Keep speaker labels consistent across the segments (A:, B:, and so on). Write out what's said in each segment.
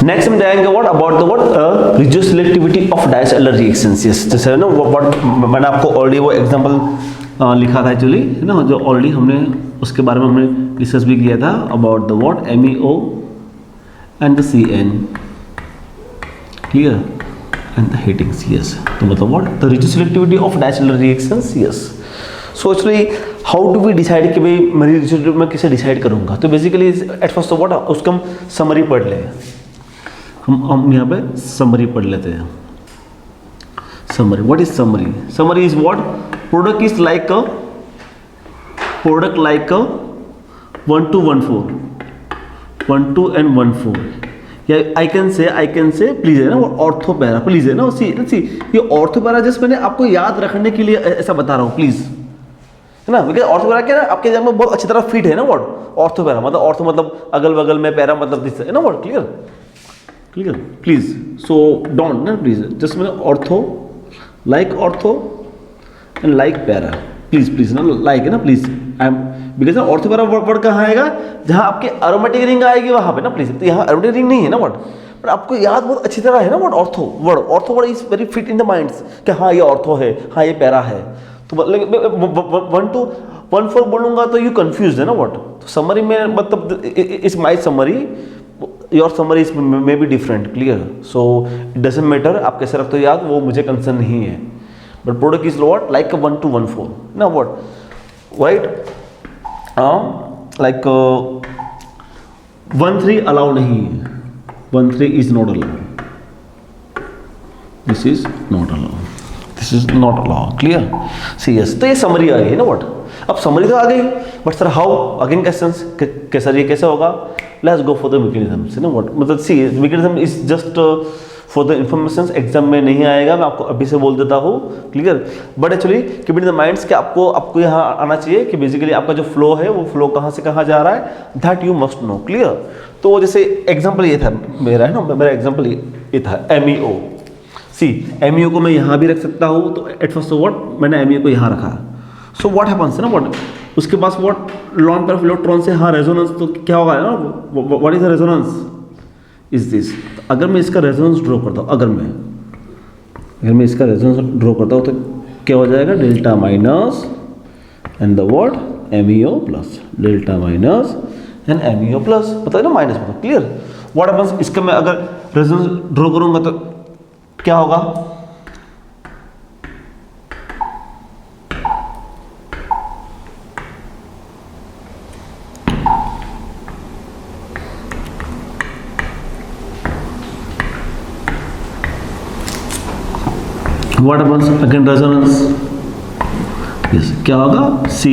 A: Next हम जाएंगे what about the what reduce selectivity of Diels Alder reactions. Yes, जैसे ना व्हाट मैंने आपको ऑलरेडी वो एग्जांपल लिखा था एक्चुअली, है ना, जो ऑलरेडी हमने उसके बारे में हमने डिस्कस भी किया था about the what MEO and the CN, clear, and the heatings. Yes, तो मतलब what the reduce selectivity of Diels Alder reactions. Yes, so actually how do we decide कि भाई मेरी रिड्यूस सिलेक्टिविटी मैं कैसे डिसाइड करूंगा। तो बेसिकली एट फर्स्ट व्हाट उसका हम समरी पढ़ लें। हम यहाँ पे समरी पढ़ लेते हैं। Summary, what is summary? Summary is what product is like a 1 to 1 1 2 and 1 4, या आई कैन से प्लीज, है ना, वो ऑर्थो पैरा प्लीज, है ना, सी ये ऑर्थो पैरा जस्ट मैंने आपको याद रखने के लिए ऐसा बता रहा हूँ प्लीज, है ना, बिकॉज ऑर्थो पैरा क्या है आपके एग्जाम में बहुत अच्छी तरह फिट है ना वर्ड ऑर्थो पैरा, मतलब ऑर्थो मतलब अगल बगल में, पैरा मतलब दिस, है ना word, clear please. So don't ना प्लीज, जस्ट मैंने ortho like ortho and like para, please ना, लाइक है ना प्लीज, आई एम, बिकॉज ना ऑर्थो पैरा वर्ड कहाँ आएगा जहाँ आपके एरोमेटिक रिंग आएगी वहाँ पे ना प्लीज। तो यहाँ एरोमेटिक रिंग नहीं है ना वर्ड, पर आपको याद बहुत अच्छी तरह है ना word ortho word is very fit in the minds कि हाँ ये ऑर्थो है, हाँ ये पैरा है। तो 1 to 1 4 बोलूँगा तो यू कंफ्यूज है ना वर्ड। तो समरी में मतलब is my summary, your summary is may be different, clear. So it doesn't matter आप कैसे रखते हो याद, वो मुझे कंसर्न नहीं है, but product is what like 1 to 1 4 ना व्हाट राइट, लाइक 1 3 अलाउ नहीं है, 1 3 is not allow, this is not allow, this is not allow, clear see. Yes, तो ये समरी आ गई है ना व्हाट। अब समरी तो आ गई, but sir how, again questions कि सर ये कैसे होगा। Let's go for the mechanism, है ना व्हाट, मतलब see mechanism is just for the information, exam में नहीं आएगा, मैं आपको अभी से बोल देता हूँ, clear. But actually keep in the minds कि आपको यहाँ आना चाहिए कि बेसिकली आपका जो फ्लो है वो फ्लो कहाँ से कहाँ जा रहा है, that you must know, clear. तो जैसे एग्जाम्पल ये था मेरा, है ना, मेरा एग्जाम्पल ये था MEO। सी MEO को मैं यहाँ भी रख सकता हूँ, तो एट फर्स्ट व्हाट मैंने MEO को यहाँ रखा, सो व्हाट हैपेंस है ना व्हाट, उसके पास what lone pair of electron से हाँ रेजोनेंस, तो क्या होगा ना, what is the resonance is this. अगर मैं इसका रेजोनेंस ड्रॉ करता हूँ, अगर मैं इसका रेजोनेंस ड्रॉ करता हूँ तो क्या हो जाएगा, delta minus and the what MEO plus, delta minus and MEO plus, पता है ना माइनस मतलब, क्लियर। व्हाट हैपेंस, इसका मैं अगर रेजोनेंस ड्रॉ करूँगा तो क्या होगा, what happens again resonance, yes, क्या होगा C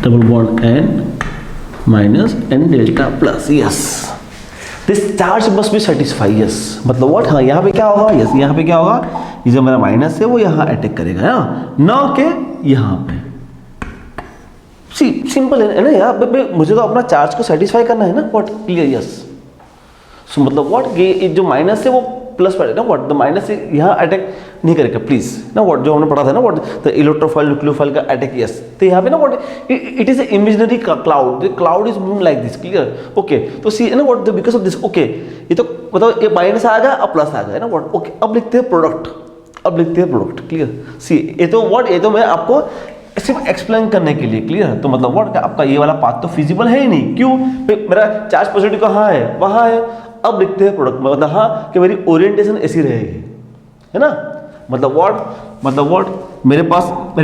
A: double bond N minus N delta plus, yes, this charge must be satisfy, yes, मतलब व्हाट, हाँ यहाँ पे क्या होगा, यस, यहाँ पे क्या होगा, ये जो मेरा माइनस है वो यहाँ अटैक करेगा ना के यहाँ पे। सी सिंपल है ना यार, मुझे तो अपना चार्ज को सेटिस्फाई करना है ना व्हाट, क्लियर, यस। सो मतलब व्हाट ये जो माइनस है वो प्लस पर है ना व्हाट, द माइनस यहाँ अटैक नहीं करेगा प्लीज ना व्हाट, जो हमने पढ़ा था ना व्हाट द इलेक्ट्रोफाइल न्यूक्लियोफाइल का अटैक, यस। तो यहाँ पे ना what it is A imaginary cloud, the cloud is moving like this, clear, okay. तो सी है ना what because of this, okay, ये तो मतलब ये माइनस आ गया अब प्लस आ गया ना व्हाट, ओके। अब लिखते हैं प्रोडक्ट, क्लियर। सी ये तो व्हाट, ये तो मैं आपको सिर्फ एक्सप्लेन करने के लिए, क्लियर। तो मतलब व्हाट आपका ये वाला पाथ तो फिजिबल है ही नहीं, क्यों, मेरा चार्ज पॉजिटिव कहाँ है, वहाँ है। अब लिखते हैं प्रोडक्ट, मतलब हाँ कि मेरी ओरिएंटेशन ऐसी रहेगी, है ना, मतलब व्हाट मेरे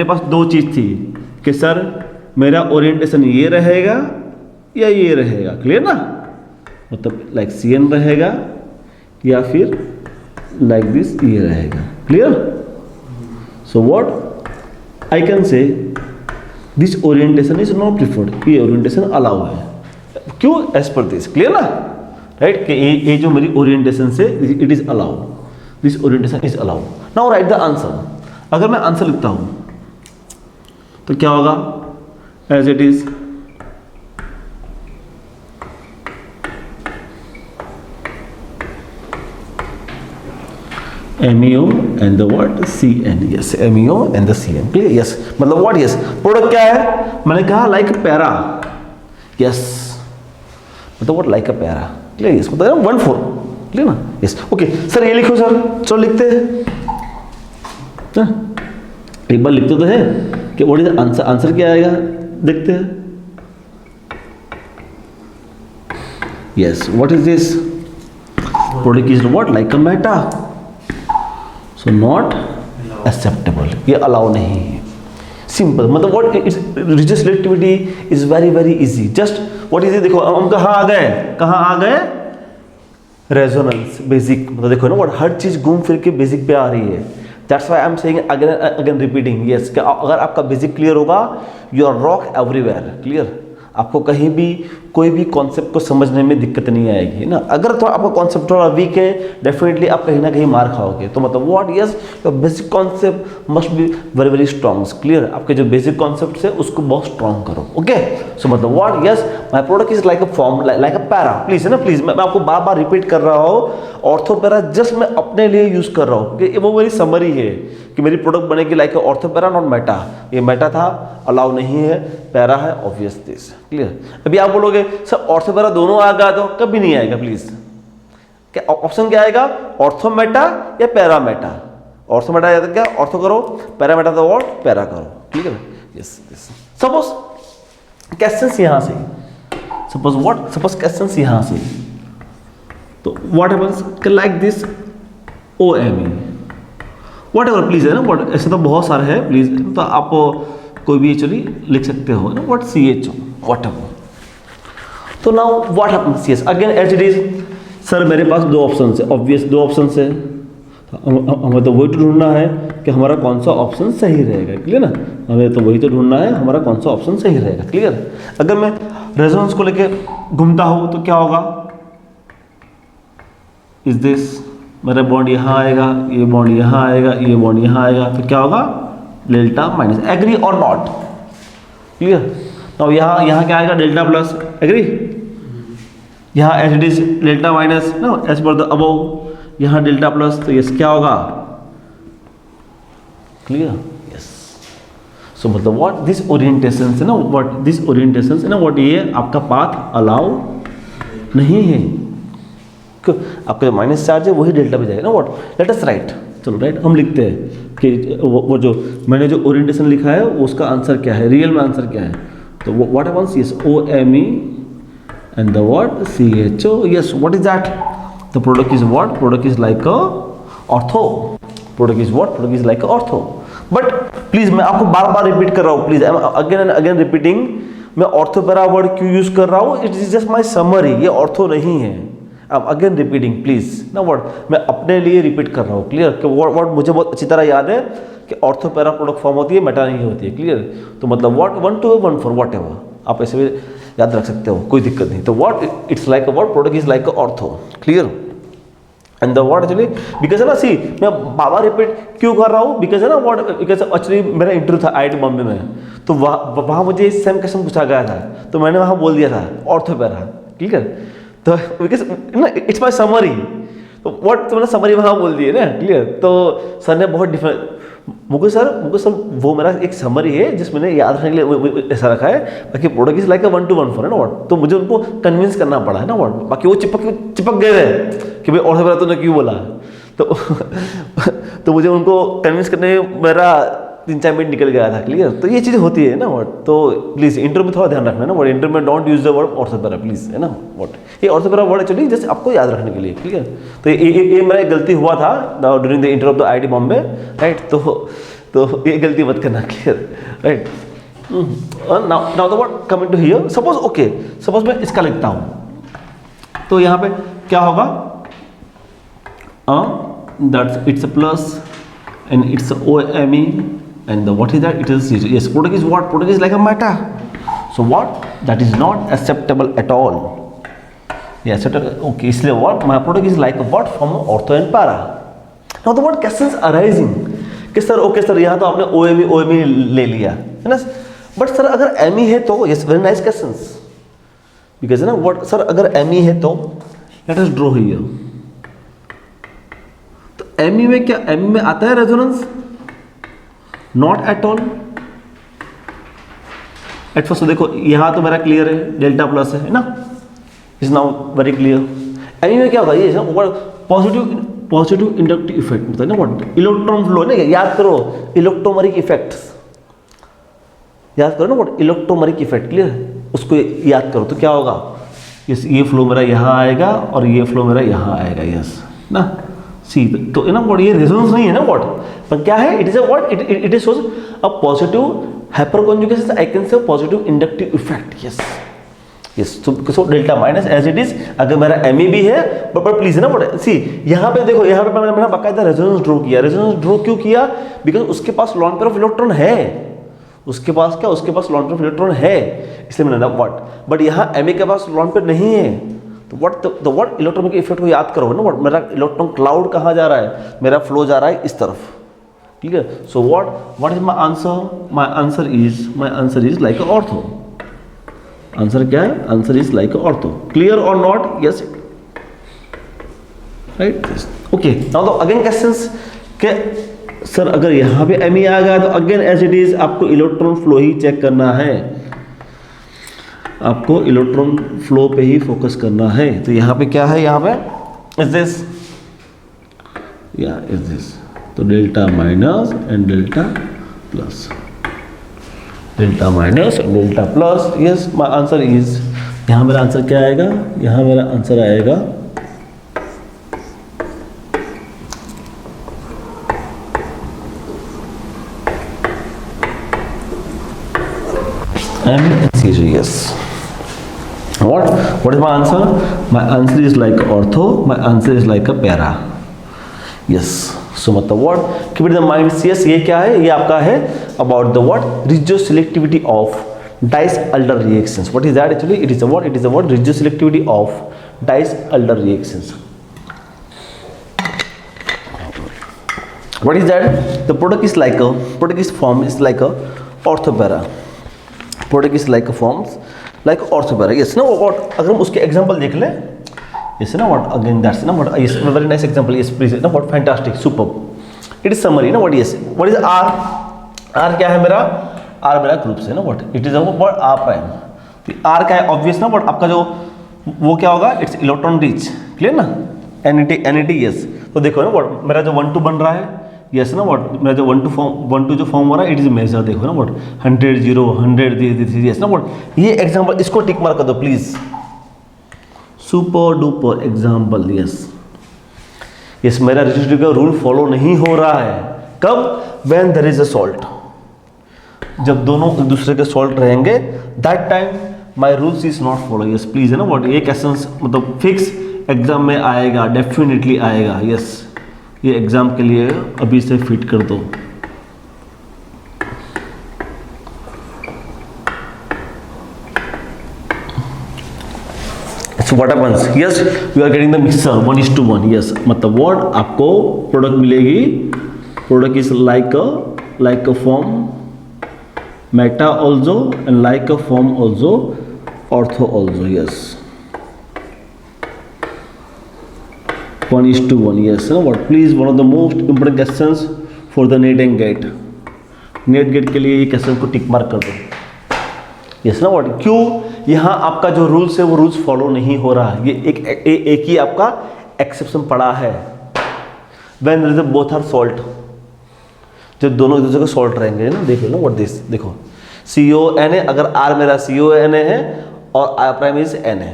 A: पास दो चीज़ थी कि सर मेरा ओरिएंटेशन ये रहेगा या ये रहेगा, क्लियर ना, मतलब लाइक CN रहेगा या फिर लाइक दिस ये रहेगा, clear. So what I can से this orientation is not preferred, ये ओरिएंटेशन अलाउ है, क्यों, एज पर दिस, क्लियर ना, राइट, कि ये जो मेरी ओरिएंटेशन से it is allow, this orientation is allow. Now write the answer. अगर मैं आंसर लिखता हूं तो क्या होगा, as it is MEO and the what CN, yes, MEO and the CN, clear, yes, मतलब what, yes, प्रोडक्ट क्या है, मैंने कहा लाइक पैरा, यस, मतलब what like a para, clear, yes, मतलब 1 4 क्लियर ना? यस ओके सर ये लिखो सर, चलो लिखते हैं ना? एक बार लिखते तो है कि व्हाट इज आंसर, आंसर क्या आएगा देखते हैं। Yes what is this, product is what like a Meta, so not acceptable, ये अलाउ नहीं है। सिंपल मतलब what it's religious relativity is very very easy. Just what is, देखो हम कहाँ आ गए, रेजोनेंस बेसिक, मतलब देखो ना व्हाट, हर चीज घूम फिर के बेसिक पे आ रही है। That's why I am saying again again repeating. Yes अगर आपका बेसिक क्लियर होगा, you are rock everywhere. Clear, आपको कहीं भी कोई भी कॉन्सेप्ट को समझने में दिक्कत नहीं आएगी ना। अगर तो आपका कॉन्सेप्ट थोड़ा वीक है, डेफिनेटली आप कहीं ना कहीं मार खाओगे। तो मतलब what, yes your basic concept must be very very strong. Clear, आपके जो बेसिक कॉन्सेप्ट है उसको बहुत स्ट्रॉन्ग करो। ओके सो मतलब what, yes my product is like a form, like a para. Please है ना, प्लीज मैं आपको बार बार रिपीट कर रहा हूँ, ऑर्थो पैरा जस्ट मैं अपने लिए यूज कर रहा हूँ कि वो मेरी समरी है कि मेरी प्रोडक्ट बनेगी like ortho para not Meta. ये मेटा था, अलाउ नहीं है, पैरा है, ऑब्वियस दिस। क्लियर, अभी आप बोलोगे सर ऑर्थो पैरा दोनों आएगा, तो कभी नहीं आएगा। प्लीज क्या ऑप्शन क्या आएगा, ऑर्थो मेटा या पैरा मेटा? ऑर्थो मेटा या तो क्या ऑर्थो करो, पैरा मेटा तो व्हाट पैरा करो। ठीक है, यस यस। सपोज क्वेश्चंस यहां से, सपोज क्वेश्चंस यहां से, तो what happens like this OME what ever, please है ना व्हाट, ऐसे तो बहुत सारे हैं प्लीज, तो आप कोई भी एक्चुअली लिख सकते हो ना व्हाट CHO वॉट एवर। तो now what happens, yes again as it is. Sir मेरे पास दो ऑप्शन है, ऑब्वियस दो ऑप्शन है, हमें तो वही तो ढूंढना है कि हमारा कौन सा ऑप्शन सही रहेगा। क्लियर ना, हमें तो वही तो ढूंढना है हमारा कौन सा ऑप्शन सही रहेगा। क्लियर, अगर मैं रेजोनेंस को लेके घूमता हूं तो क्या होगा, इज दिस, मेरा बॉन्ड यहाँ आएगा, ये बॉन्ड यहाँ आएगा, ये बॉन्ड यहाँ आएगा, तो क्या होगा डेल्टा माइनस। एग्री और नॉट? क्लियर, तो यहाँ क्या आएगा डेल्टा प्लस, एग्री। यहाँ as it is delta minus ना, एज पर द अबव, यहाँ डेल्टा प्लस, तो यस क्या होगा, क्लियर, यस। सो मतलब व्हाट दिस ओरिएंटेशन है ना, व्हाट दिस ओरिएंटेशन है ना, व्हाट ये आपका पाथ अलाउ नहीं है। आपका जो माइनस चार्ज है वही डेल्टा पे जाएगा ना, व्हाट लेट अस राइट, चलो राइट हम लिखते हैं कि वो जो मैंने जो ओरिएंटेशन लिखा है उसका आंसर क्या है, रियल में आंसर क्या है। तो what happens, yes OME and the what CHO, yes what is that, the product is what, product is like a ortho, product is what, product is like a ortho. But please मैं आपको बार बार repeat कर रहा हूँ, please again and again repeating, मैं ortho para word क्यों use कर रहा हूँ, it is just my summary, ये ऑर्थो नहीं है। अब अगेन रिपीटिंग प्लीज ना, वर्ड मैं अपने लिए रिपीट कर रहा हूँ। क्लियर, कि वर्ड मुझे बहुत अच्छी तरह याद है कि ऑर्थो पैरा प्रोडक्ट फॉर्म होती है, मेटा नहीं होती है। क्लियर, तो मतलब व्हाट 1 to 1 4 वॉट एवर, आप ऐसे भी याद रख सकते हो, कोई दिक्कत नहीं। तो what it's like a what, product is like a ortho. Clear, and the what actually, because है ना, सी मैं बाबा रिपीट क्यों कर रहा हूँ, बिकॉज है ना व्हाट, बिकॉज एक्चुअली मेरा इंटरव्यू था IIT बॉम्बे में, तो वहाँ मुझे सेम क्वेश्चन पूछा गया था, तो मैंने वहाँ बोल दिया था ऑर्थो पैरा। क्लियर, तो बिकॉज ना इट्स माई समरी, तो व्हाट तो मैंने समरी वहाँ बोल दी है ना। क्लियर, तो सर ने बहुत डिफरेंट, मुझे सर वो मेरा एक समरी है जिस मैंने याद रखने के लिए ऐसा रखा है, बाकी product is like a 1 to 1 4 है ना व्हाट, तो मुझे उनको कन्विंस करना पड़ा है ना व्हाट, बाकी वो चिपक गए थे कि भाई ऑर्थो पैरा तूने क्यों बोला, तो मुझे उनको कन्विंस करने में मेरा 3-4 मिनट निकल गया था। क्लियर, तो ये चीज़ होती है ना व्हाट, तो प्लीज इंटरव्यू में थोड़ा ध्यान रखना है ना व्हाट, इंटरव्यू में don't use the word ortho para please, है ना व्हाट, ये ortho para word actually just आपको याद रखने के लिए। क्लियर, तो ये मेरा गलती हुआ था during the interview of the IIT Bombay, right, तो ये गलती मत करना। Clear, right, now the word coming to here, suppose मैं इसका लिखता हूँ, तो यहाँ पे क्या होगा, that's it's a plus and it's OME and what is that, it is CHO. Yes, product is what, product is like a meta, so what, that is not acceptable at all. Yes, okay, इसलिए what, my product is like a what from ortho and para. Now the what questions arising कि sir okay sir यहाँ तो आपने OME ले लिया है ना, but sir अगर ME है तो, yes very nice questions, because है ना what, सर अगर ME है तो let us draw here, ME में क्या, ME में आता है resonance, not at all at first. देखो यहाँ तो मेरा क्लियर है, डेल्टा प्लस है ना, इज नाउ वेरी क्लियर। एमी में क्या होगा ये पॉजिटिव इंडक्टिव इफेक्ट मतलब ना व्हाट इलेक्ट्रॉन फ्लो है ना, याद करो इलेक्ट्रोमेरिक इफेक्ट्स, याद करो ना व्हाट इलेक्ट्रोमेरिक इफेक्ट, क्लियर, उसको याद करो तो क्या होगा, ये फ्लो मेरा यहाँ आएगा और ये फ्लो मेरा यहाँ आएगा, यस ना, सी तो ना व्हाट ये रेजोनेंस नहीं है ना व्हाट, पर क्या है, it is a what, it is shows a positive hyper conjugation, I can say positive inductive effect, yes yes, so delta minus as it is, अगर मेरा एम भी है, बट प्लीज ना व्हाट, सी यहाँ पे देखो, यहाँ पे मैंने बाकायदा रेजोनेंस ड्रॉ किया, रेजोनेंस ड्रॉ क्यों किया, बिकॉज उसके पास लॉन पेयर ऑफ इलेक्ट्रॉन है, उसके पास क्या, उसके पास लॉन पेयर ऑफ इलेक्ट्रॉन है, इसलिए मैंने व्हाट, बट यहाँ एम के पास लॉन पेयर नहीं है, तो व्हाट इलेक्ट्रॉन के इफेक्ट को याद करो ना, व्हाट मेरा इलेक्ट्रॉन क्लाउड कहाँ जा रहा है, मेरा फ्लो जा रहा है इस तरफ, ठीक है, so what is my answer is like ortho, answer क्या है, answer is like ortho, clear और not, yes right, okay, now तो अगेन क्वेश्चंस के सर अगर यहाँ पे एम आ गया तो अगेन एज इट इज आपको इलेक्ट्रॉन फ्लो ही चेक करना है, आपको इलेक्ट्रॉन फ्लो पे ही फोकस करना है, तो यहाँ पे क्या है, यहाँ पे इज दिस या इज दिस, तो delta minus and delta plus, delta minus and delta plus, yes my answer is, यहाँ मेरा आंसर क्या आएगा, यहाँ मेरा आंसर आएगा MCG, yes. What is my answer? My answer is like ortho. My answer is like a para. Yes. So मतलब what? Keep it in mind. Yes, ये क्या है? ये आपका है about the what? Regioselectivity of Dice-Alder reactions. What is that actually? It is a what? It is a what? Regioselectivity of Dice-Alder reactions. What is that? The product is form is like a orthopara. Product is like a forms like orthopara, yes ना, what अगर हम उसके example देख लें, yes ना, what again that's ना, what yes very nice example, yes please ना, what fantastic superb, it is summary ना, what yes what is r क्या है मेरा, r मेरा ग्रुप से ना, what it is a what r prime, तो r क्या है ऑब्वियस ना, what आपका जो वो क्या होगा, इट्स इलेक्ट्रॉन रिच, क्लियर ना, NAT yes, तो देखो ना what मेरा जो 1 2 बन रहा है, यस ना, व्हाट मेरा जो 1 2 जो फॉर्म हो रहा है, इट इज मेजर, देखो ना व्हाट 100 0 100 यस ना, व्हाट ये एग्जांपल, इसको टिक मार्क कर दो please, super duper example, yes मेरा रेसिस्टिविटी का रूल फॉलो नहीं हो रहा है, कब, when there is a salt, जब दोनों एक दूसरे के सॉल्ट रहेंगे, that time my rules is not follow, yes please है ना, व्हाट ये क्वेश्चंस मतलब फिक्स एग्जाम में आएगा, डेफिनेटली आएगा, यस ये एग्जाम के लिए अभी से फिट कर दो, so what happens, yes you are getting the mixture 1:1, yes मतलब what आपको प्रोडक्ट मिलेगी, product is like a form meta also and like a form also ortho also, yes 1:1, yes no, what please one of the most important questions for the NET and GATE, NET GATE के लिए ये question को टिक mark कर दो, yes ना, what क्यों, यहाँ आपका जो रूल्स है वो रूल्स फॉलो नहीं हो रहा है, ये एक ही आपका एक्सेप्शन पड़ा है, when there is a both are salt, जब दोनों एक दूसरे को सॉल्ट रहेंगे ना, देखो ना what this, देखो CONA, अगर R मेरा CONA है और R प्राइम इज Na,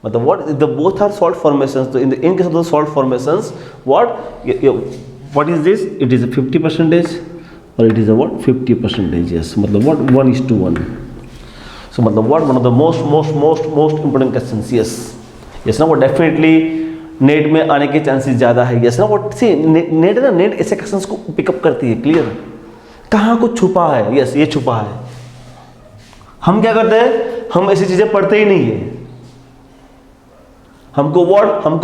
A: मतलब what the both are salt formations, तो in case of the salt formations what is this, it is a 50% or it is a what 50%, yes मतलब what 1:1, so मतलब what one of the most important questions, yes ना, what definitely net में आने के chances ज़्यादा है, yes ना, what see net है ना, नेट ऐसे क्वेश्चंस को पिकअप करती है, क्लियर, कहाँ कुछ छुपा है, यस ये छुपा है, हम क्या करते हैं, हम ऐसी चीज़ें पढ़ते ही नहीं है, हमको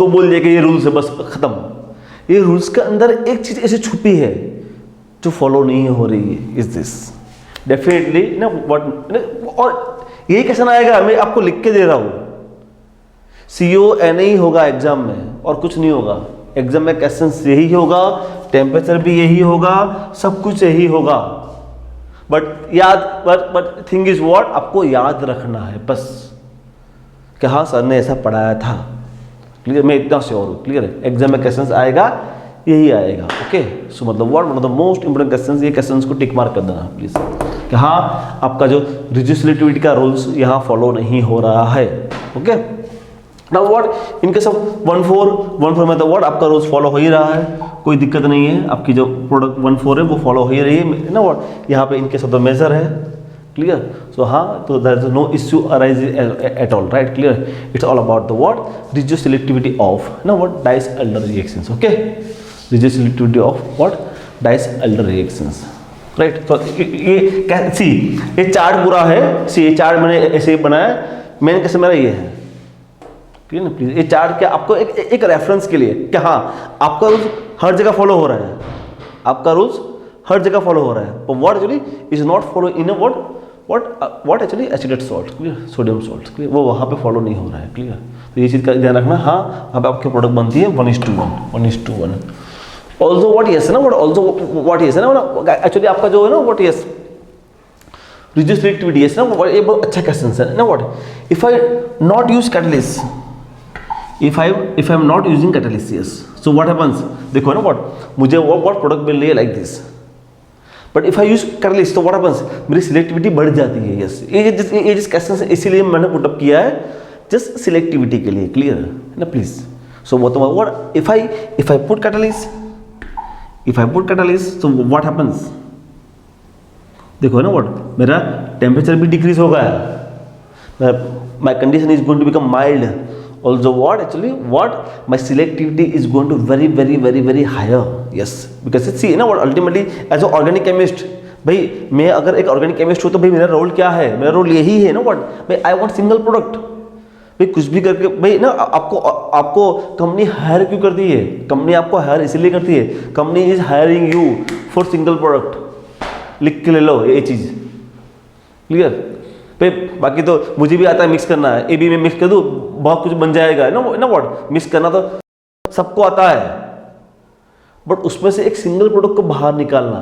A: बोल दिया कि ये रूल्स है बस खत्म, ये रूल्स के अंदर एक चीज ऐसी छुपी है जो फॉलो नहीं हो रही है, इज दिस डेफिनेटली ना व्हाट, और यही क्वेश्चन आएगा, मैं आपको लिख के दे रहा हूं, CONA ही होगा एग्जाम में और कुछ नहीं होगा, एग्जाम में क्वेश्चन यही होगा, टेम्परेचर भी यही होगा, सब कुछ यही होगा, बट थिंग इज व्हाट, आपको याद रखना है बस कि हाँ सर ने ऐसा पढ़ाया था, क्लियर, मैं इतना श्योर हूँ, क्लियर है, एग्जाम में क्वेश्चन आएगा यही आएगा। ओके, सो मतलब what one of the most important question, ये क्वेश्चन को टिक मार्क कर देना प्लीज कि हाँ आपका जो रिड्यूसिबिलिटी का रूल्स यहाँ फॉलो नहीं हो रहा है। Okay, now what in case of 1.4 में तो व्हाट आपका रूल्स फॉलो हो ही रहा है, कोई दिक्कत नहीं है, आपकी जो प्रोडक्ट 1.4 है वो फॉलो हो ही रही है ना। व्हाट यहाँ पे in case of the major है, क्लियर, सो हाँ, तो there is no issue arise at all, right, clear, it's all about the what reduce selectivity of ना what Diels Alder reactions. Okay, reduce selectivity of what Diels Alder reactions, right. तो ये सी ये chart पूरा है, सी ये chart मैंने ऐसे बनाया, मेन कैसे मेरा ये है, क्लियर ना प्लीज। ये चार्ट क्या आपको एक रेफरेंस के लिए कि हाँ आपका रूल्स हर जगह फॉलो हो रहा है, आपका रूल्स हर जगह फॉलो हो रहा है, पर what actually is not follow in a what actually acetate salt, clear, sodium salt, clear, वो वहाँ पे फॉलो नहीं हो रहा है, क्लियर। तो ये चीज़ का ध्यान रखना। हाँ वहाँ पे आपकी प्रोडक्ट बनती है 1:1 ऑल्सो व्हाट यस है ना, ऑल्सो व्हाट यस है ना, एक्चुअली आपका जो है ना व्हाट यस रिड्यूस रिएक्टिविटी है ना, ये बहुत अच्छा क्वेश्चन है ना। What if I not use catalyst, if I am not using catalyst, yes, so what happens, देखो ना what मुझे what प्रोडक्ट मिल रही है like this, but if I use catalyst तो what happens, मेरी सिलेक्टिविटी बढ़ जाती है। yes, ये जिस क्वेश्चन से इसीलिए मैंने पुटअप किया है जस्ट सिलेक्टिविटी के लिए, क्लियर है ना please. So what if I put catalyst so what happens, देखो ना what मेरा टेम्परेचर भी डिक्रीज होगा, my condition is going to become mild, also what actually what my selectivity is going to very higher, yes, because see ना what ultimately as a organic chemist, भाई मैं अगर एक ऑर्गेनिक केमिस्ट हूँ तो भाई मेरा रोल क्या है, मेरा रोल यही है ना व्हाट, भाई आई वांट सिंगल प्रोडक्ट, भाई कुछ भी करके भाई ना आपको कंपनी हायर क्यों करती है, कंपनी आपको हायर इसलिए करती है, company is hiring you for single product, लिख के ले लो ये चीज़, क्लियर भाई। बाकी तो मुझे भी आता है मिक्स करना है, ए बी में मिक्स कर दूँ बहुत कुछ बन जाएगा ना व्हाट, मिक्स करना तो सबको आता है, बट उसमें से एक सिंगल प्रोडक्ट को बाहर निकालना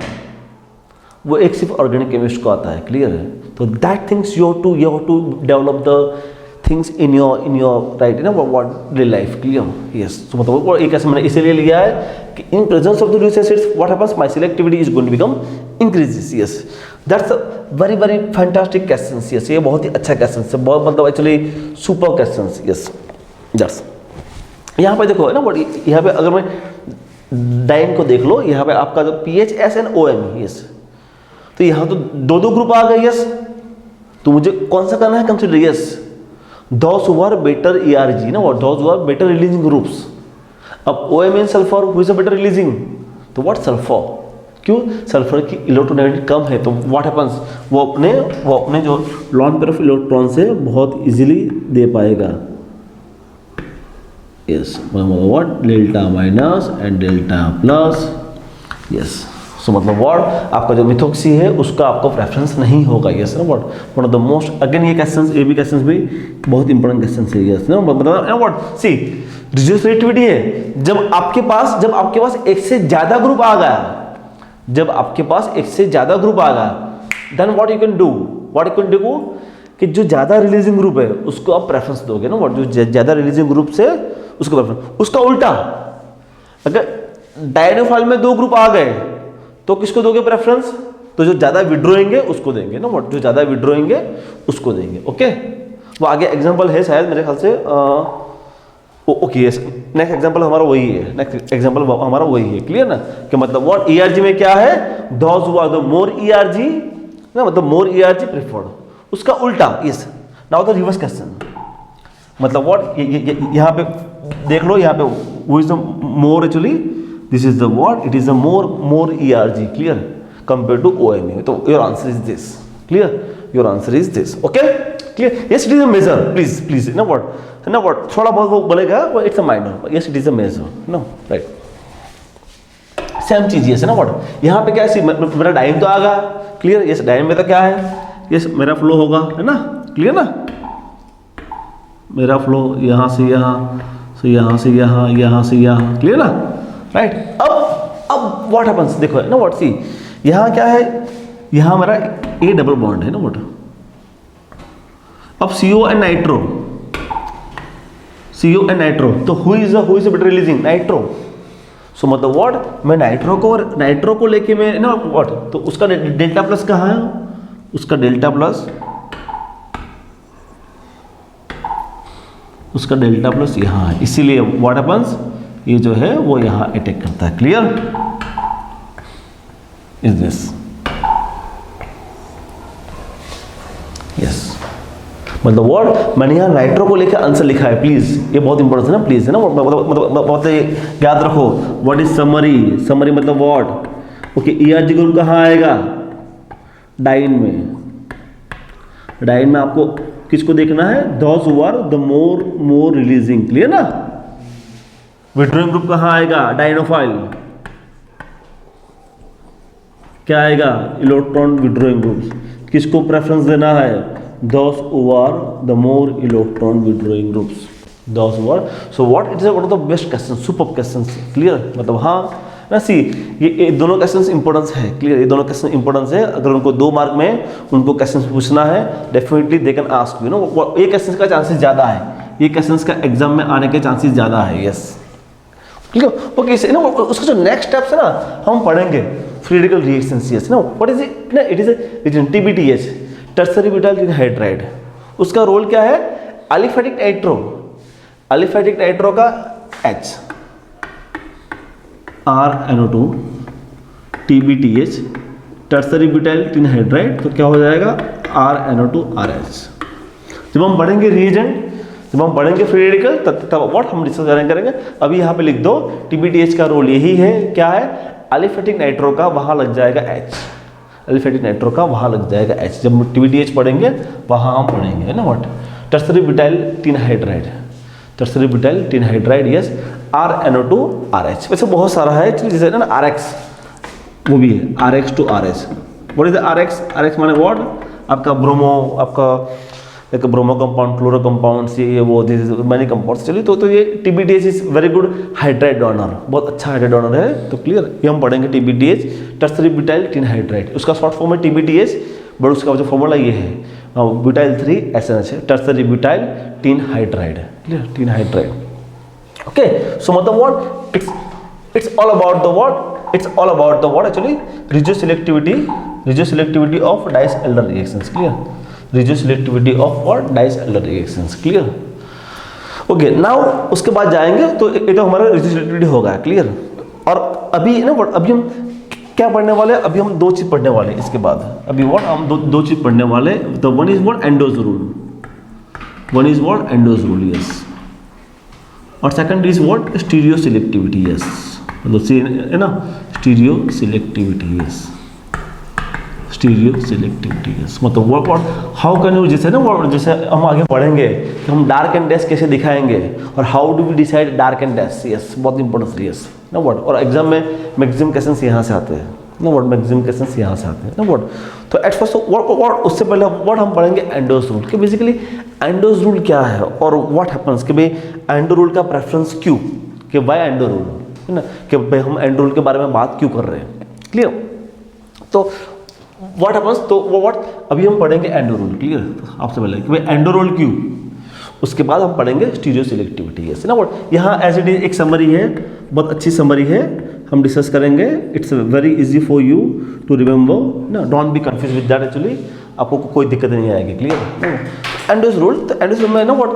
A: वो एक सिर्फ ऑर्गेनिक केमिस्ट को आता है, क्लियर है। तो that things you have to develop the things in your right ना what daily life, clear, yes. तो मतलब एक ऐसे मैंने इसीलिए लिया है कि in presence of the reduced acids what happens, my selectivity is going to become increases, yes, that's a very fantastic question, yes, ये बहुत ही अच्छा क्वेश्चन है, बहुत मतलब actually super question, yes, yes. यहाँ पे देखो ना व्हाट, यहाँ पे अगर मैं डाइन को देख लो, यहाँ पे आपका जो PHS एंड OM, यस, तो यहाँ तो दो ग्रुप आ गए, यस, तो मुझे कौन सा करना है consider, yes, those who are better ERG ना, what those who are better releasing groups। अब OM and sulfur who is a better releasing, तो what sulfur, क्यों सल्फर की इलेक्ट्रोनेगेटिविटी कम है, तो व्हाट हैपेंस वो अपने जो लॉन पेयर ऑफ इलेक्ट्रॉन से बहुत इजीली दे पाएगा, yes, what delta minus and delta plus, yes. So मतलब व्हाट आपका जो मिथोक्सी है उसका आपको प्रेफरेंस नहीं होगा, यस ना what, one of the most again ये क्वेश्चंस, ये भी क्वेश्चंस भी बहुत इंपॉर्टेंट क्वेश्चंस है, यस ना, मतलब व्हाट सी रिड्यूस रिएक्टिविटी है जब आपके पास एक से ज्यादा ग्रुप आ गया, जब आपके पास एक से ज्यादा ग्रुप आ गया, then what you can do कि जो ज्यादा रिलीजिंग ग्रुप है उसको आप प्रेफरेंस दोगे ना, व्हाट जो ज्यादा रिलीजिंग ग्रुप से उसको प्रेफरेंस। उसका उल्टा अगर डायनोफाइल में 2 ग्रुप आ गए तो किसको दोगे प्रेफरेंस, तो जो ज्यादा विड्रोएंगे उसको देंगे ना, व्हाट जो ज्यादा विड्रोएंगे उसको देंगे, ओके। वो आगे एग्जांपल है शायद मेरे ख्याल से ओके, यस, नेक्स्ट एग्जांपल हमारा वही है, क्लियर ना, कि मतलब व्हाट ERG में क्या है, those who are the more ERG ना, मतलब मोर ERG प्रेफर्ड, उसका उल्टा, yes. Now the reverse question, मतलब व्हाट यहाँ पे देख लो, यहाँ पे who is the more, actually this is the what, it is the more ERG, clear, compare to OMe, तो your answer is this, clear, your answer is this, okay, clear, yes, it is a major, please ना what थोड़ा बहुत वो बोलेगा, it's a minor, yes, it is a major, no, right, same चीज, yes ना what, यहाँ पे क्या है, मेरा डाइम तो आ गया, क्लियर, यस, डाइम में तो क्या है, यस, मेरा फ्लो होगा, है ना, क्लियर ना, मेरा फ्लो यहाँ से यहाँ से यहाँ से यहाँ, यहाँ से यहाँ, क्लियर ना, राइट। अब व्हाट हैपेंस, देखो ना व्हाट, सी यहाँ क्या है, यहाँ मेरा A डबल बॉन्ड है ना व्हाट, अब CO and nitro, CO and nitro, तो who is better releasing? Nitro. So मतलब व्हाट, मैं नाइट्रो को लेके मैं ना व्हाट, तो उसका डेल्टा प्लस कहाँ है? उसका डेल्टा प्लस यहाँ है, इसीलिए व्हाट हैपेंस, ये जो है वो यहाँ अटैक करता है। Clear is this? यस, मतलब व्हाट, मैंने यहाँ नाइट्रो को लेकर आंसर लिखा है, प्लीज ये बहुत इंपॉर्टेंट है ना, प्लीज है ना, मतलब याद रखो। What is summary? समरी मतलब व्हाट, ओके। ERG ग्रुप कहाँ आएगा? डाइन में आपको किसको देखना है? Those who are the more releasing. Clear ना? विड्रोइंग ग्रुप कहाँ आएगा? डाइनोफाइल। क्या आएगा? Electron withdrawing groups. किसको प्रेफरेंस देना है? Those who are the more electron withdrawing groups, those who are. So what it is one of the best question, super questions. Clear, मतलब हाँ ना, सी ये दोनों क्वेश्चंस इंपॉर्टेंस है। क्लियर, ये दोनों क्वेश्चन इंपॉर्टेंस है। अगर उनको 2 मार्क में उनको क्वेश्चन पूछना है, definitely they can ask you know, ये क्वेश्चन का चांसेस ज़्यादा है, ये क्वेश्चन का एग्जाम में आने के चांसेस ज़्यादा है। यस, क्लियर, ओके ना। उसका जो नेक्स्ट स्टेप्स है ना, हम पढ़ेंगे फ्री रेडिकल रिएक्शंस। यस ना, व्हाट इज इट ना, it is a TBTH, tertiary butyl tin hydride. उसका रोल क्या है? एलिफेटिक नाइट्रो का H, RNO2 TBTH, tertiary butyl tin hydride, तो क्या हो जाएगा? RNO2 RH। जब हम पढ़ेंगे रिएजेंट, जब हम पढ़ेंगे फ्री रेडिकल, तब व्हाट हम डिस्कस करेंगे। अभी यहाँ पे लिख दो, TBTH का रोल यही है, क्या है? एलिफेटिक नाइट्रो का वहाँ लग जाएगा H, एलिफेटिक नाइट्रो का वहाँ लग जाएगा H। जब TBTH पढ़ेंगे वहाँ हम पढ़ेंगे, है ना what, tertiary butyl tin hydride, yes, RNO2 RH। वैसे बहुत सारा है, जैसे ना RX, वो भी है RX to RH। What is RX? RX माने व्हाट, आपका ब्रोमो, आपका एक ब्रोमो कंपाउंड, क्लोरो कंपाउंड्स, ये वो मैनी कंपाउंड्स। चलिए, तो ये TBTH is very good hydride donor, बहुत अच्छा हाइड्राइड डोनर है। तो क्लियर, ये हम पढ़ेंगे TBTH, टर्सरी ब्यूटाइल टिनहाइड्राइड। उसका शॉर्ट फॉर्म है TBTH, बट उसका जो फॉर्मूला ये है, ब्यूटाइल 3 SNH है, tertiary butyl tin hydride. Clear, tin hydride. Okay, so मतलब what, it's all about the what, actually regioselectivity of Diels Alder reactions. Clear, regioselectivity of what, Diels Alder reactions. Clear, okay. Now उसके बाद जाएंगे, तो ये तो हमारा रिजियोसेलेक्टिविटी होगा। क्लियर, और अभी ना अभी हम क्या पढ़ने वाले हैं? अभी हम 2 चीज पढ़ने वाले हैं इसके बाद। अभी व्हाट, हम दो चीज पढ़ने वाले। तो one is what, endo's rule, yes, और second is what, stereo selectivity, yes, मतलब सी है ना, स्टीरियो सिलेक्टिविटी, यस, मतलब व्हाट, हाउ कैन यू, जैसे ना जैसे हम आगे पढ़ेंगे कि हम डार्क एंड डैश कैसे दिखाएंगे, और how do we decide dark and dash. Yes, बहुत इंपॉर्टेंट, यस ना व्हाट। और एग्जाम में मैक्सिमम क्वेश्चंस यहाँ से आते हैं ना व्हाट, मैक्सिमम क्वेश्चंस यहाँ से आते हैं ना व्हाट। तो एट फर्स्ट व्हाट, उससे पहले व्हाट हम पढ़ेंगे एंडोज रूल, कि बेसिकली एंडोज रूल क्या है, और व्हाट हैपेंस कि भाई एंडो रूल का प्रेफरेंस क्यों, कि वाई एंडो रूल, है ना, कि भाई हम एंडो रूल के बारे में बात क्यों कर रहे हैं। क्लियर, तो व्हाट हैपेंस, तो व्हाट अभी हम पढ़ेंगे एंडो रूल। क्लियर, आपसे पहले कि भाई एंडो रूल क्यों, उसके बाद हम पढ़ेंगे स्टीरियो सिलेक्टिविटी, यस ना व्हाट। यहाँ एज इट इज एक समरी है, बहुत अच्छी समरी है, हम डिस्कस करेंगे। It's very easy for you to remember ना, don't be confuse with that. Actually आपको कोई दिक्कत नहीं आएगी। क्लियर, एंडोज रूल, तो एंडोज रूल में ना what,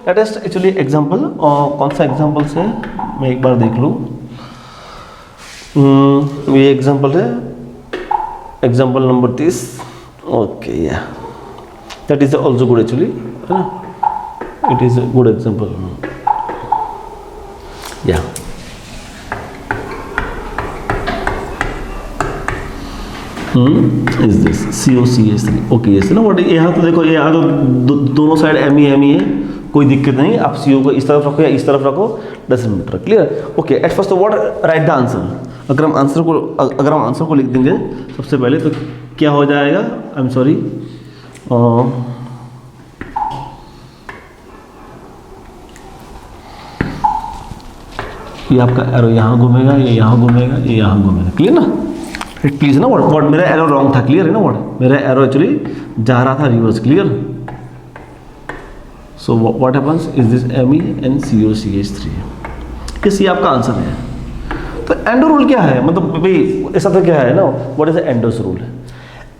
A: let us actually example, कौन सा एग्जांपल से मैं एक बार देख लूँ। ये एग्जांपल है, एग्जांपल नंबर 30। ओके, या that is also good actually, है ना, it is a good example, yeah। is this COCH3, okay, yes ना व्हाट। यहाँ तो देखो, यहाँ तो दोनों साइड एम ही है, कोई दिक्कत नहीं। आप CO को इस तरफ रखो या इस तरफ रखो, doesn't matter. Clear, okay. At first what, right the answer. अगर हम आंसर को लिख देंगे सबसे पहले, तो क्या हो जाएगा, आई एम सॉरी, ये आपका एरो यहाँ घूमेगा, ये यहाँ घूमेगा, ये यहाँ घूमेगा। क्लियर ना, प्लीज ना व्हाट, मेरा एरो रॉन्ग था। क्लियर है ना व्हाट, मेरा एरो एक्चुअली जा रहा था reverse. Clear, so what happens is this MeNCOCH3। Yes, ये आपका आंसर है। तो एंडो रूल क्या है, मतलब भाई ऐसा तो क्या है ना, what is the endo's rule?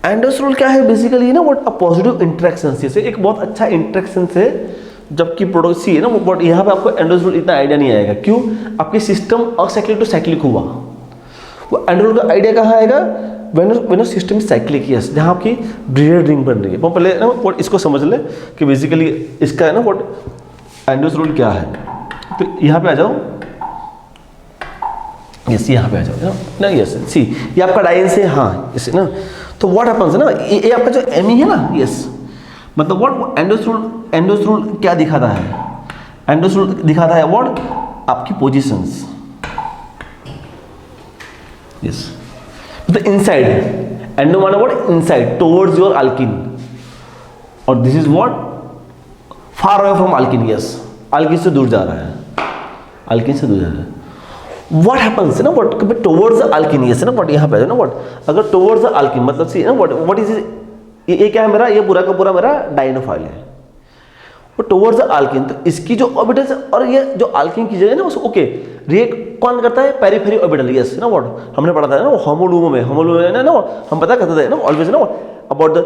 A: Endo's rule क्या है बेसिकली ना, व्हाट अ पॉजिटिव इंटरेक्शन से एक बहुत अच्छा इंटरेक्शन से जबकि प्रोडक्ट सी है ना, बट यहाँ पे आपको एंडोस रूल इतना आइडिया नहीं आएगा। क्यों? आपकी सिस्टम असाइक्लिक टू साइक्लिक हुआ। वो एंडोस रूल का आइडिया कहाँ आएगा? When system is cyclic, yes, जहाँ आपकी ब्रीडेड रिंग बन रही है। पहले ना व्हाट इसको समझ ले कि बेसिकली इसका है ना व्हाट एंडोस रूल क्या है। तो यहाँ पे आ जाओ, यस, यहाँ पे आ जाओ ना, यस, सी ये आपका डाइन से, हाँ इसे ना, तो व्हाट हैपेंस है ना, ये आपका जो एमी है ना, यस, मतलब व्हाट एंडोस रूल क्या दिखाता है? एंडोस रूल दिखाता है व्हाट आपकी पोजीशंस, यस, मतलब इनसाइड। एंडो माना what inside towards your alkene, और this is what far away from alkene, yes, alkene से दूर जा रहा है, अल्किन से दूर जा रहा है। व्हाट हैपेंस है ना, what towards the alkene, yes, ना व्हाट यहाँ पे है ना, व्हाट अगर टुवर्ड्स द अल्किन मतलब सी ना व्हाट इज ये क्या है मेरा, ये पूरा का पूरा मेरा डाइनोफाइल है, वो टुवर्ड्स द अल्किन। तो इसकी जो ऑर्बिटल्स और ये जो अल्किन की जगह ना उसको ओके रिएक्ट कौन करता है? पेरिफेरी ऑर्बिटल, यस ना, व्हाट हमने पढ़ा था ना होमोलूमो में ना हम पता करते थे ना ऑलवेज ना about the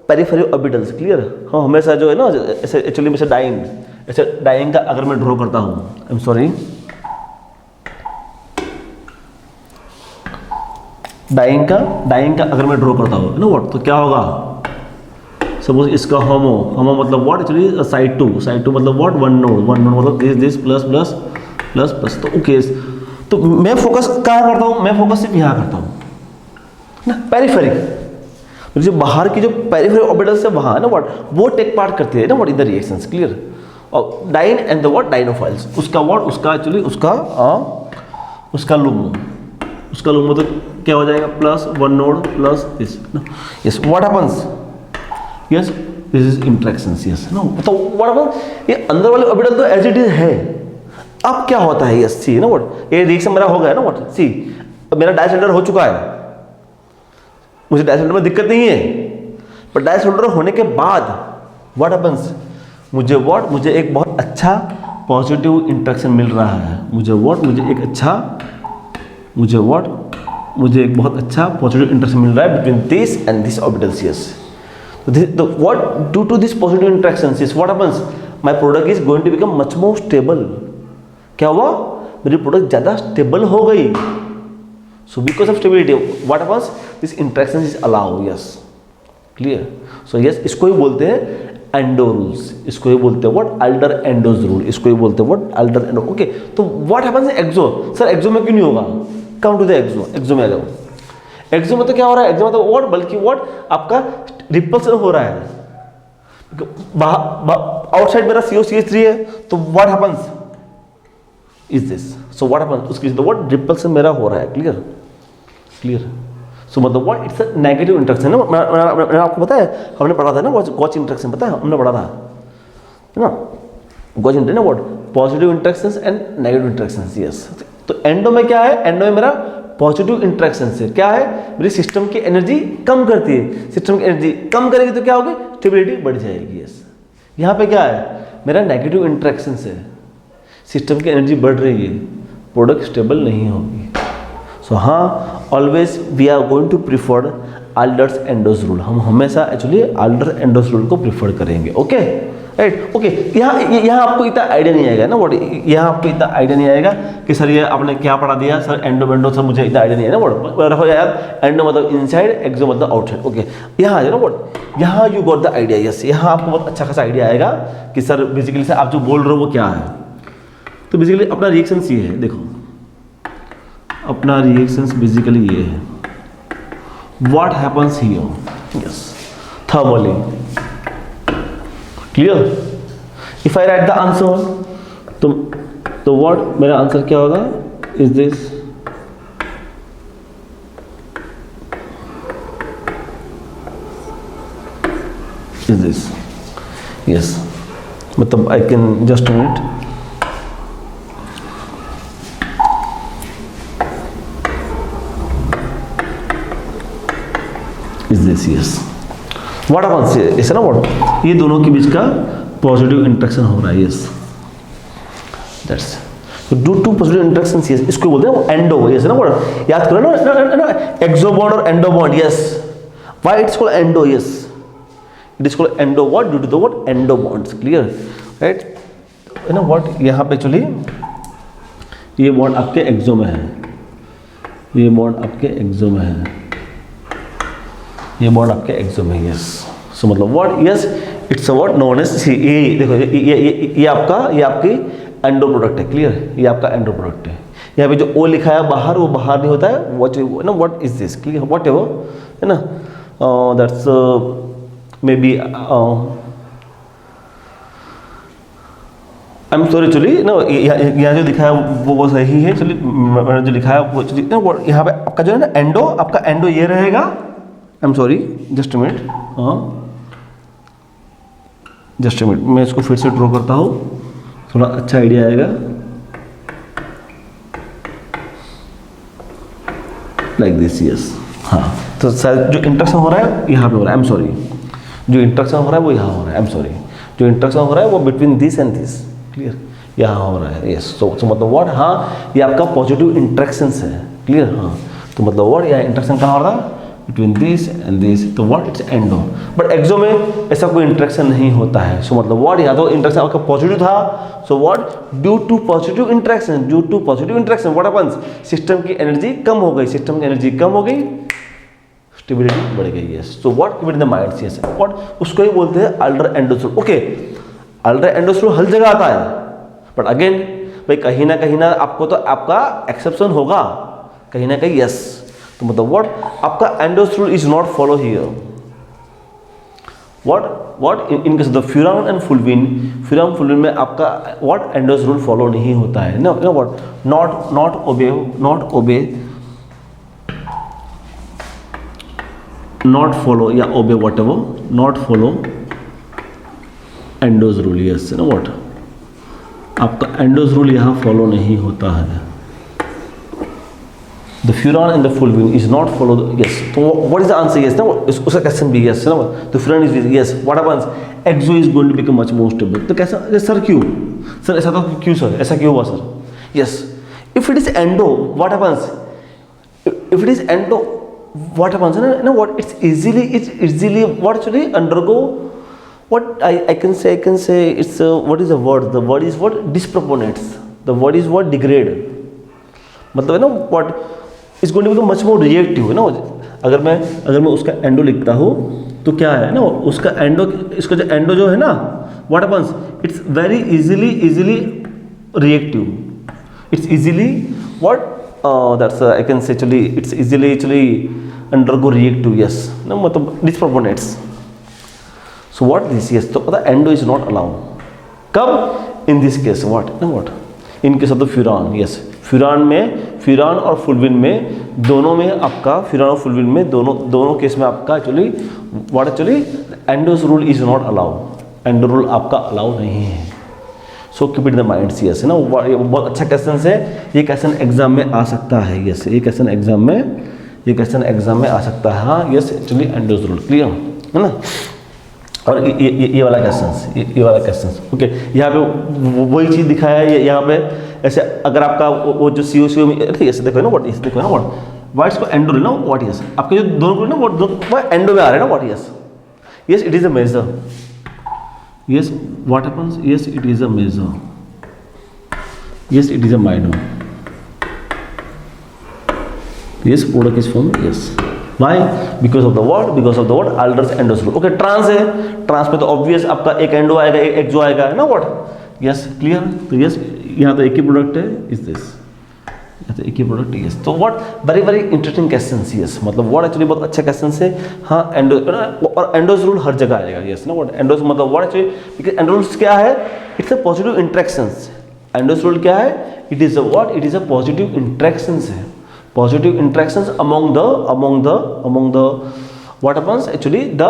A: periphery orbitals, clear. हम हमेशा जो है ना ऐसे एक्चुअली में ऐसे डाइंग का अगर मैं ड्रॉ करता हूँ, आई एम सॉरी, डाइंग का अगर मैं ड्रॉ करता हूँ ना व्हाट, तो क्या होगा? सपोज इसका होमो मतलब व्हाट एक्चुअली साइड टू मतलब व्हाट वन नोड मतलब this plus plus plus plus. तो ओके, तो मैं फोकस कहाँ करता हूँ? मैं फोकस सिर्फ यहाँ करता हूँ ना, पेरिफेरी, जो बाहर की जो पेरिफेरी ऑर्बिटल्स है वहाँ है ना व्हाट वो टेक पार्ट करती है ना what in the reactions, clear. और diene and the what dienophiles, उसका एक्चुअली उसका लूमो तो क्या हो जाएगा? Plus one node plus this, yes, what happens, yes, this is interactions, yes, no, तो व्हाट हैपेंस, ये अंदर वाले ऑर्बिटल तो एज इट इज है। अब क्या होता है? यस, सी ना व्हाट ये रिएक्शन मेरा हो गया ना व्हाट, सी मेरा डायसिलेंडर हो चुका है, मुझे डायसिलेंडर में दिक्कत नहीं है, पर डायसिलेंडर होने के बाद व्हाट हैपेंस, मुझे एक बहुत अच्छा पॉजिटिव इंटरेक्शन मिल रहा है, मुझे एक बहुत अच्छा पॉजिटिव इंटरेक्शन मिल रहा है between this and this orbitals, yes. तो what due to this positive interactions is what happens, my product is going to become much more stable. क्या हुआ? मेरी प्रोडक्ट ज़्यादा स्टेबल हो गई। So because of stability what happens, this interaction is allow, yes, clear. So yes, इसको ही बोलते हैं एंडो रूल्स, इसको ही बोलते हैं व्हाट अल्डर एंडोज रूल, इसको ही बोलते हैं व्हाट अल्डर एंडो। ओके, तो व्हाट हैपेंस एक्सो, सर एक्सो में क्यों नहीं होगा? कम टू द एक्सो में आ जाओ। एक्सो में तो क्या हो रहा है? एक्सो में तो व्हाट बल्कि व्हाट आपका रिपल्सन हो रहा है, आउटसाइड मेरा COCH3 है, तो what happens is this, so what happens उसकी व्हाट रिपल्सन मेरा हो रहा है, क्लियर। सो मतलब what it's a negative interaction ना, मैंने आपको पता है हमने पढ़ा था ना गॉच इंटरेक्शन, पता है हमने पढ़ा था ना गॉच इंटरेक्शन ना what positive interactions and negative interactions, yes. तो एंडो में क्या है? एंडो में मेरा पॉजिटिव इंटरेक्शन से क्या है, मेरी सिस्टम की एनर्जी कम करती है, सिस्टम की एनर्जी कम करेगी तो क्या होगी? स्टेबिलिटी बढ़ जाएगी, यस। यहाँ पे क्या है? मेरा नेगेटिव इंटरेक्शन से सिस्टम की एनर्जी बढ़ रही है, प्रोडक्ट स्टेबल नहीं होगी। सो हाँ, always we are going to prefer Alder's endo's rule, हम हमेशा एक्चुअली आल्डर एंडोस रूल को प्रिफर करेंगे, ओके राइट। ओके, यहाँ आपको इतना आइडिया नहीं आएगा ना व्हाट, यहाँ आपको इतना आइडिया नहीं आएगा कि सर ये आपने क्या पढ़ा दिया सर, एंडो सर मुझे इतना आइडिया नहीं है ना व्हाट, रखो यार एंडो मतलब इनसाइड, एक्सो मतलब आउटसाइड। ओके, यहाँ आ जाए ना व्हाट, यहाँ you got the idea, yes, यहाँ आपको बहुत अच्छा खासा आइडिया आएगा कि सर बेसिकली सर आप जो बोल रहे हो वो क्या है। तो बेसिकली अपना रिएक्शंस ये है, देखो अपना रिएक्शंस बेसिकली ये है, what happens here, yes, thermally, clear. If I right the answer, तो व्हाट मेरा आंसर क्या होगा? इज दिस यस, मतलब I can just minute, is this, yes. What happens, ऐसा ना व्हाट ये दोनों के बीच का पॉजिटिव इंट्रैक्शन हो रहा है, yes that's due to positive interaction, yes इसको बोलते हैं एंडो, यस ना वर्ड याद करो ना, एक्सो बॉन्ड और endo bond, yes why it's called endo, yes it is called endo what due to the what endo bonds, clear right है ना व्हाट। यहाँ पे एक्चुअली ये बॉन्ड आपके एक्सो में है, ये बॉन्ड आपके एक्सो में है, ये बॉन्ड आपके एक्सो में, यस सो मतलब what, yes it's a what known as, ये देखो ये आपका, ये आपकी एंडो प्रोडक्ट है, क्लियर ये आपका एंडो प्रोडक्ट है। यहाँ पे जो ओ लिखा है बाहर, वो बाहर नहीं होता है, व्हाट ना what is this, clear whatever है ना, that's maybe I am sorry actually ना, यहाँ जो लिखा है वो सही है, चलिए मैंने जो लिखा है वो ना, यहाँ पे आपका जो है ना एंडो, आपका एंडो ये रहेगा, आई am sorry just a minute, हाँ जस्ट अ मिनट, मैं इसको फिर से ड्रॉ करता हूँ, थोड़ा अच्छा आइडिया आएगा, लाइक दिस, यस हाँ। तो शायद जो इंट्रैक्शन हो रहा है यहाँ पे हो रहा है, आई एम सॉरी, जो इंट्रैक्शन हो रहा है वो यहाँ हो रहा है, आई एम सॉरी, जो इंट्रैक्शन हो रहा है वो between this and this, clear यहाँ हो रहा है, यस सो मतलब व्हाट, हाँ ये आपका पॉजिटिव इंट्रैक्शंस है, क्लियर हाँ। तो मतलब व्हाट यहाँ इंट्रैक्शन कहाँ हो रहा है, बिटवीन दिस एंड दिस, तो व्हाट इट्स एंडो। बट एक्सो में ऐसा कोई इंट्रैक्शन नहीं होता है, सो मतलब व्हाट यहाँ तो इंट्रैक्शन आपका पॉजिटिव था, so what due to positive interaction, due to positive interaction what happens, system की एनर्जी कम हो गई, सिस्टम की एनर्जी कम हो गई, स्टेबिलिटी बढ़ गई, yes so what keep it in the mind, yes what उसको ही बोलते हैं अल्टर एंडोसोल, ओके अल्टर एंडोसोल हर जगह आता है, बट अगेन भाई कहीं ना आपको तो आपका एक्सेप्शन होगा कहीं ना कहीं, यस तो मतलब व्हाट आपका endo's rule is not follow here, what in case of the furan and fulvene में आपका व्हाट एंडोसोल फॉलो नहीं होता है, नो व्हाट नॉट फॉलो या obey whatever, not follow endo's rule, yes ना व्हाट आपका एंडोज रूल यहाँ फॉलो नहीं होता है, the furan and the fulvene is not follow, yes तो what is the answer, yes ना उसका क्वेश्चन भी यस ना, the furan is yes what happens, exo is going to become much more stable, तो कैसा सर क्यों sir, ऐसा तो क्यों सर, ऐसा क्यों हुआ sir, yes if it is endo what happens, if it is endo what happens na what it's easily what actually undergo what I can say it's what is the word is what disproportionates, the word is what degrade, मतलब है ना what is going to become much more reactive है ना, अगर मैं उसका endo लिखता हूँ तो क्या है ना उसका एंडो, इसका जो एंडो जो है ना what happens it's very easily reactive, it's easily what that's I can say actually it's easily undergo reactive, yes no मतलब disproportionates, so what this, yes तो पता endo is not allowed, कब in this case what no what in case of the furan, yes furan और फुलविन में दोनों में आपका furan और फुलविन में दोनों केस में आपका actually endo's rule is not allowed, endo rule आपका अलाउ नहीं है, so keep it in the mind, yes है ना बहुत अच्छा क्वेश्चन है, ये क्वेश्चन एग्जाम में आ सकता है, यस ये क्वेश्चन एग्जाम में आ सकता है, हाँ yes actually endo's rule, clear है ना। और ये वाला क्वेश्चन ओके, यहाँ पे वही चीज़ दिखाया है, यहाँ पे ऐसे अगर आपका वो जो CO में ठीक है ऐसे देखो ना व्हाट इज, देखो ना व्हाट को एंडो ना व्हाट यस, आपके जो दोनों ना वो एंडो में आ रहे हैं ना what yes it is a major, yes what happens, yes it is a major, yes it is a minor, yes product is formed, yes why because of the what Adler's endos rule, okay trans है, trans में तो obvious आपका एक endo आएगा एक एक्सो आएगा है ना what yes clear, तो yes यहाँ तो एक ही प्रोडक्ट है इज दिस, यहाँ तो एक ही प्रोडक्ट है, yes तो what very interesting question, yes मतलब what एक्चुअली बहुत अच्छा क्वेश्चन है, हाँ एंडो और एंडोस रूल हर जगह आएगा, yes ना what एंडोस मतलब what एक्चुअली बिकॉज एंडोस क्या है, it's a positive interactions, endo's rule क्या है, it is a positive interactions है, positive interactions among the what happens actually the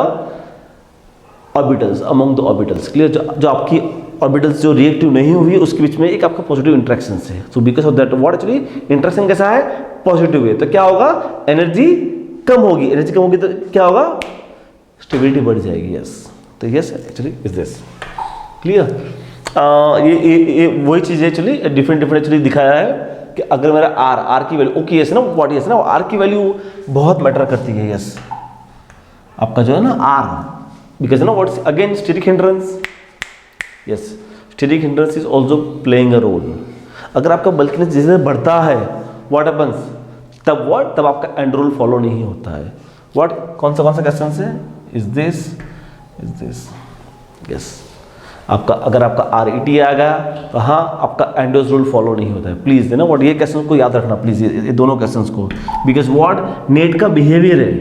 A: orbitals, among the orbitals, clear जो आपकी ऑर्बिटल्स जो रिएक्टिव नहीं हुई उसके बीच में एक आपका पॉजिटिव इंट्रैक्शन है, सो because of that what actually interaction कैसा है, पॉजिटिव है, तो क्या होगा एनर्जी कम होगी तो क्या होगा स्टेबिलिटी बढ़ जाएगी, यस तो yes actually is this clear? ये वही चीज़ है एक्चुअली, डिफरेंट एक्चुअली दिखाया है कि अगर मेरा आर की वैल्यू ओके यस ना व्हाट यस ना आर की वैल्यू बहुत मैटर करती है यस आपका जो है ना आर बिकॉज ना what's again steric hindrance yes steric hindrance is also playing a role. अगर आपका बल्किनेस जैसे बढ़ता है व्हाट हैपेंस तब आपका एंड रूल फॉलो नहीं होता है। व्हाट कौन सा क्वेश्चन है? इज दिस यस आपका अगर आपका आर ई टी आ गया तो हाँ आपका एंडोज रूल फॉलो नहीं होता है। प्लीज है ना व्हाट ये क्वेश्चन को याद रखना प्लीज ये दोनों क्वेश्चंस को बिकॉज व्हाट नेट का बिहेवियर है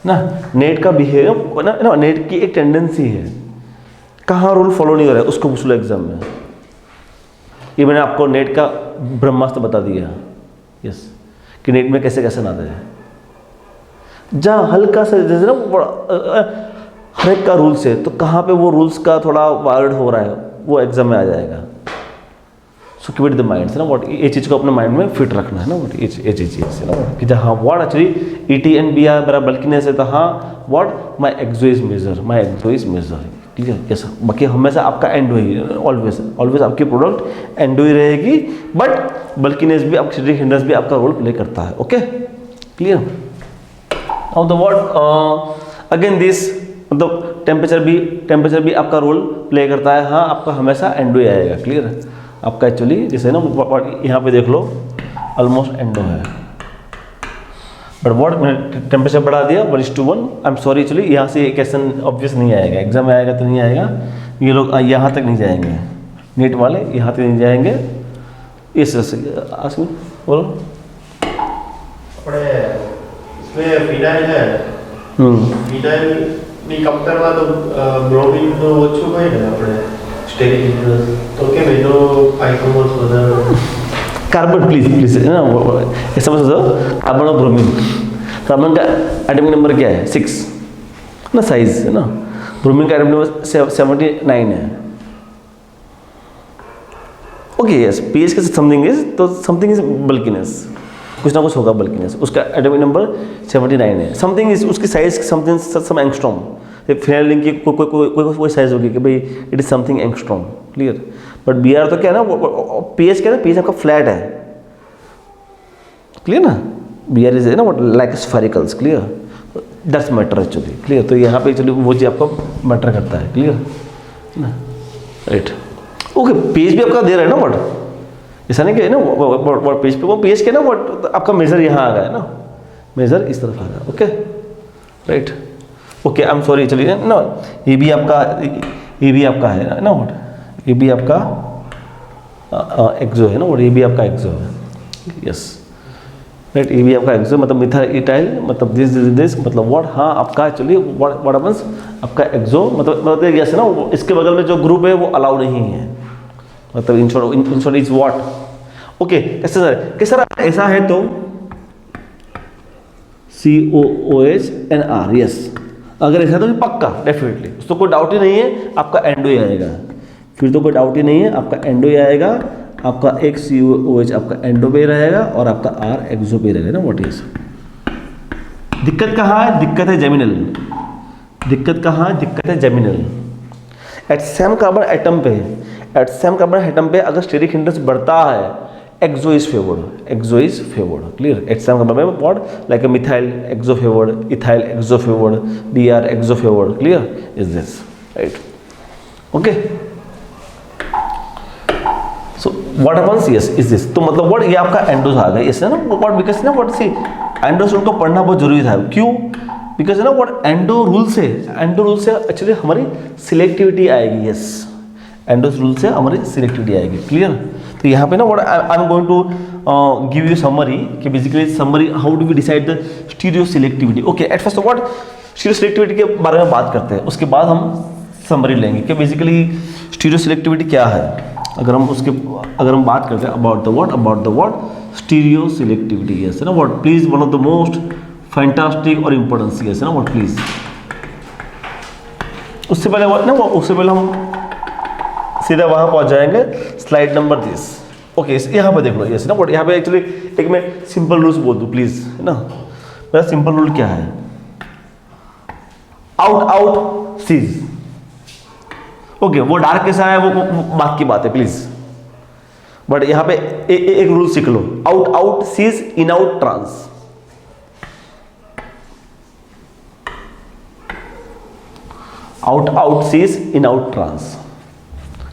A: ना नेट का बिहेवियर ना नेट की एक टेंडेंसी है कहाँ रूल फॉलो नहीं हो रहा है उसको पूछ लो एग्जाम में। ये मैंने आपको नेट का ब्रह्मास्त्र बता दिया यस कि नेट में कैसे कैसे आते हैं जहाँ हल्का सा जैसे ना हर एक का रूल्स है तो कहाँ पे वो रूल्स का थोड़ा वायलेट हो रहा है वो एग्जाम में आ जाएगा। सो कीप इट द माइंड है ना व्हाट ये चीज़ को अपने माइंड में फिट रखना है ना व्हाट ये चीज़ है ना कि जहाँ what actually E T N B R मेरा बल्किनेस है तो हाँ what my exo is major ठीक है कैसा बाकी हमेशा आपका एंडो ही ऑलवेज आपकी प्रोडक्ट एंडो ही रहेगी बट बल्किनेस भी आपकी स्टेटिक हिंड्रेंस भी आपका रोल प्ले करता है। Okay clear? Of the word again this मतलब टेम्परेचर भी आपका रोल प्ले करता है हाँ आपका हमेशा एंडो ही आएगा। क्लियर है? आपका एक्चुअली जैसे ना यहाँ पे देख लो ऑलमोस्ट एंडो है बट व्हाट मैंने टेम्परेचर बढ़ा दिया 1:1 आई एम सॉरी एक्चुअली यहाँ से क्वेश्चन ऑब्वियस नहीं आएगा एग्जाम में आएगा तो नहीं आएगा ये लोग यहाँ तक नहीं जाएंगे नेट वाले यहाँ तक नहीं जाएंगे इस आसमी बोलो
B: इसमें फिनाइल है फिनाइल ની કંપેરમાં તો બ્રોમિન તો ઓછું હોય ને આપણે સ્ટેરિક હિંડ્રેન્સ તો કેમ એનો આઇકોમોસ વધારે
A: कार्बन प्लीज है ना ऐसा समझ दो कार्बन और ब्रोमीन कार्बन का एटॉमिक नंबर क्या है 6 ना साइज है ना ब्रोमीन का एटॉमिक नंबर 79 है। ओके यस पीएच के समथिंग इज बल्किनेस कुछ ना कुछ होगा बल्किनेस उसका एटॉमिक नंबर 79 है समथिंग इज उसकी size something some angstrom phenyl link की कोई साइज होगी कि भाई it is something angstrom. Clear? But B R तो क्या है ना पीएच क्या है ना पीएच आपका फ्लैट है। क्लियर ना बी आर इज है ना what like sphericals. Clear that's matter actually. Clear तो यहाँ पे एक्चुअली वो चीज़ आपको मैटर करता है। क्लियर ना राइट ओके पीएच भी आपका दे रहा है ना व्हाट ऐसा नहीं कि ना वो पेज पे वो पेज के ना वो आपका मेजर यहाँ आ गया है ना मेजर इस तरफ आ गया। Okay right okay I am sorry चलिए ना ये भी आपका है ना व्हाट ये भी आपका एक्सो है ना व्हाट ये भी आपका एक्सो है यस राइट ये भी आपका एक्सो मतलब मिथाइल इटाइल मतलब दिस मतलब व्हाट हाँ आपका एक्चुअली व्हाट हैपेंस आपका एक्सो मतलब यस ना इसके बगल में जो ग्रुप है वो अलाउ नहीं है मतलब in short is what okay कैसा ऐसा है तो COOH यस अगर ऐसा तो पक्का डेफिनेटली उसको कोई डाउट ही नहीं है आपका एंडो ही आएगा फिर तो कोई डाउट ही नहीं है आपका एंडो ही आएगा आपका एक COOH आपका एंडो पे रहेगा और आपका R एक्सो पे रहेगा ना व्हाट इज दिक्कत कहाँ है दिक्कत है जेमिनल दिक्कत है geminal at same carbon atom पे अगर स्टेरिक हिंड्रेंस बढ़ता है exo is favoured. Clear at same carbon में what like a methyl exo favoured ethyl exo favoured Br exo favoured. Clear is this right okay so what happens yes is this तो मतलब what ये आपका endorse आ गया इससे ना what because ना what see endo's rule को पढ़ना बहुत जरूरी था क्यों बिकॉज ना व्हाट एंडो रूल से एक्चुअली हमारी सिलेक्टिविटी आएगी यस एंडोज रूल से हमारी सिलेक्टिविटी आएगी। क्लियर तो यहाँ पे ना what I am going to give you summary कि basically summary how do we decide the stereo selectivity. Okay at first what stereo selectivity के बारे में बात करते हैं उसके बाद हम समरी लेंगे कि बेसिकली स्टीरियो सिलेक्टिविटी क्या है अगर हम बात करते हैं about the what stereo selectivity yes है ना what please one of the most fantastic और इम्पोर्टेंट यस है ना व्हाट प्लीज उससे पहले हम सीधा वहाँ पहुँच जाएंगे स्लाइड नंबर 10। ओके यहाँ पे देख लो यस ना व्हाट यहाँ पे एक्चुअली एक मैं सिंपल रूल्स बोल दूँ प्लीज है ना मेरा सिंपल रूल क्या है आउट सीज ओके वो डार्क कैसा है वो बात की बात है प्लीज, बट यहां पे एक रूल सीख लो, out out cis, in out trans. Out out cis, in out trans.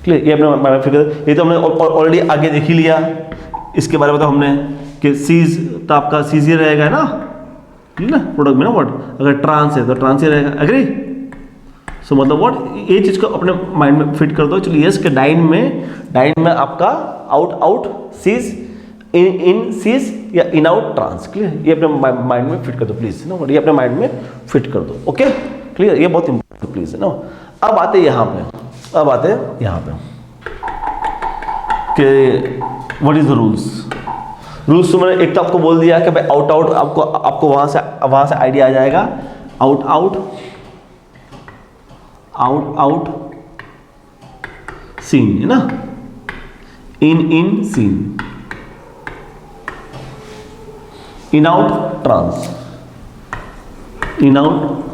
A: Clear? ये अपने फिगर, ये तो हमने ऑलरेडी आगे देख ही लिया। इसके बारे में तो हमने कि सीज तो आपका सीज ही रहेगा ना, ठीक है ना, प्रोडक्ट में ना व्हाट, अगर ट्रांस है तो ट्रांस ही रहेगा। एग्री? सो मतलब व्हाट, ये चीज को अपने माइंड में फिट कर दो। चलिए यस के डाइन में आपका out out cis, in cis या इन आउट ट्रांस। क्लियर? ये अपने माइंड में फिट कर दो प्लीज ना, ये अपने माइंड में फिट कर दो। Okay clear? ये बहुत इंपॉर्टेंट प्लीज है ना। अब आते यहाँ पे कि व्हाट इज द रूल्स। तो मैंने एक तो आपको बोल दिया कि भाई आउट आउट, आपको वहां से आइडिया आ जाएगा। आउट आउट सीन है ना, in scene, in out trans, in out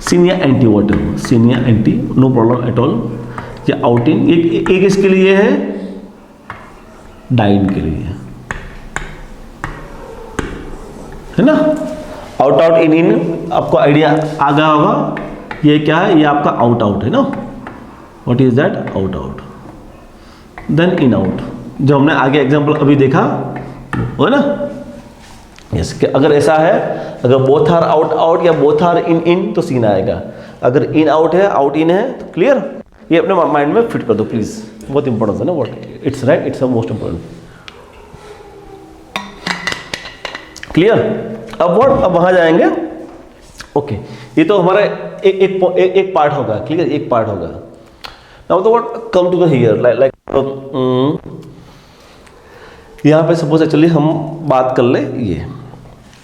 A: syn या एंटी, वॉट एवर, सीन या anti, no problem at all. या आउट इन, एक इसके लिए है, डाइन के लिए है ना। आउट आउट इन आपको आइडिया आ गया होगा। ये क्या है? ये आपका आउट आउट है ना। What is that? Out out. Then in out, जो हमने आगे एग्जांपल अभी देखा हो ना। यस, अगर ऐसा है, अगर बोथ आर आउट आउट या बोथ आर इन तो सीन आएगा। अगर इन आउट है, आउट इन है तो क्लियर? ये अपने माइंड में फिट कर दो प्लीज, बहुत इंपॉर्टेंट है ना। What it's right, it's most important. Clear? अब व्हाट, अब वहां जाएंगे। ओके, ये तो हमारा एक पार्ट होगा। क्लियर? एक पार्ट होगा। नाउ तो what, come to the here, like यहां पे सपोज एक्चुअली हम बात कर ले, ये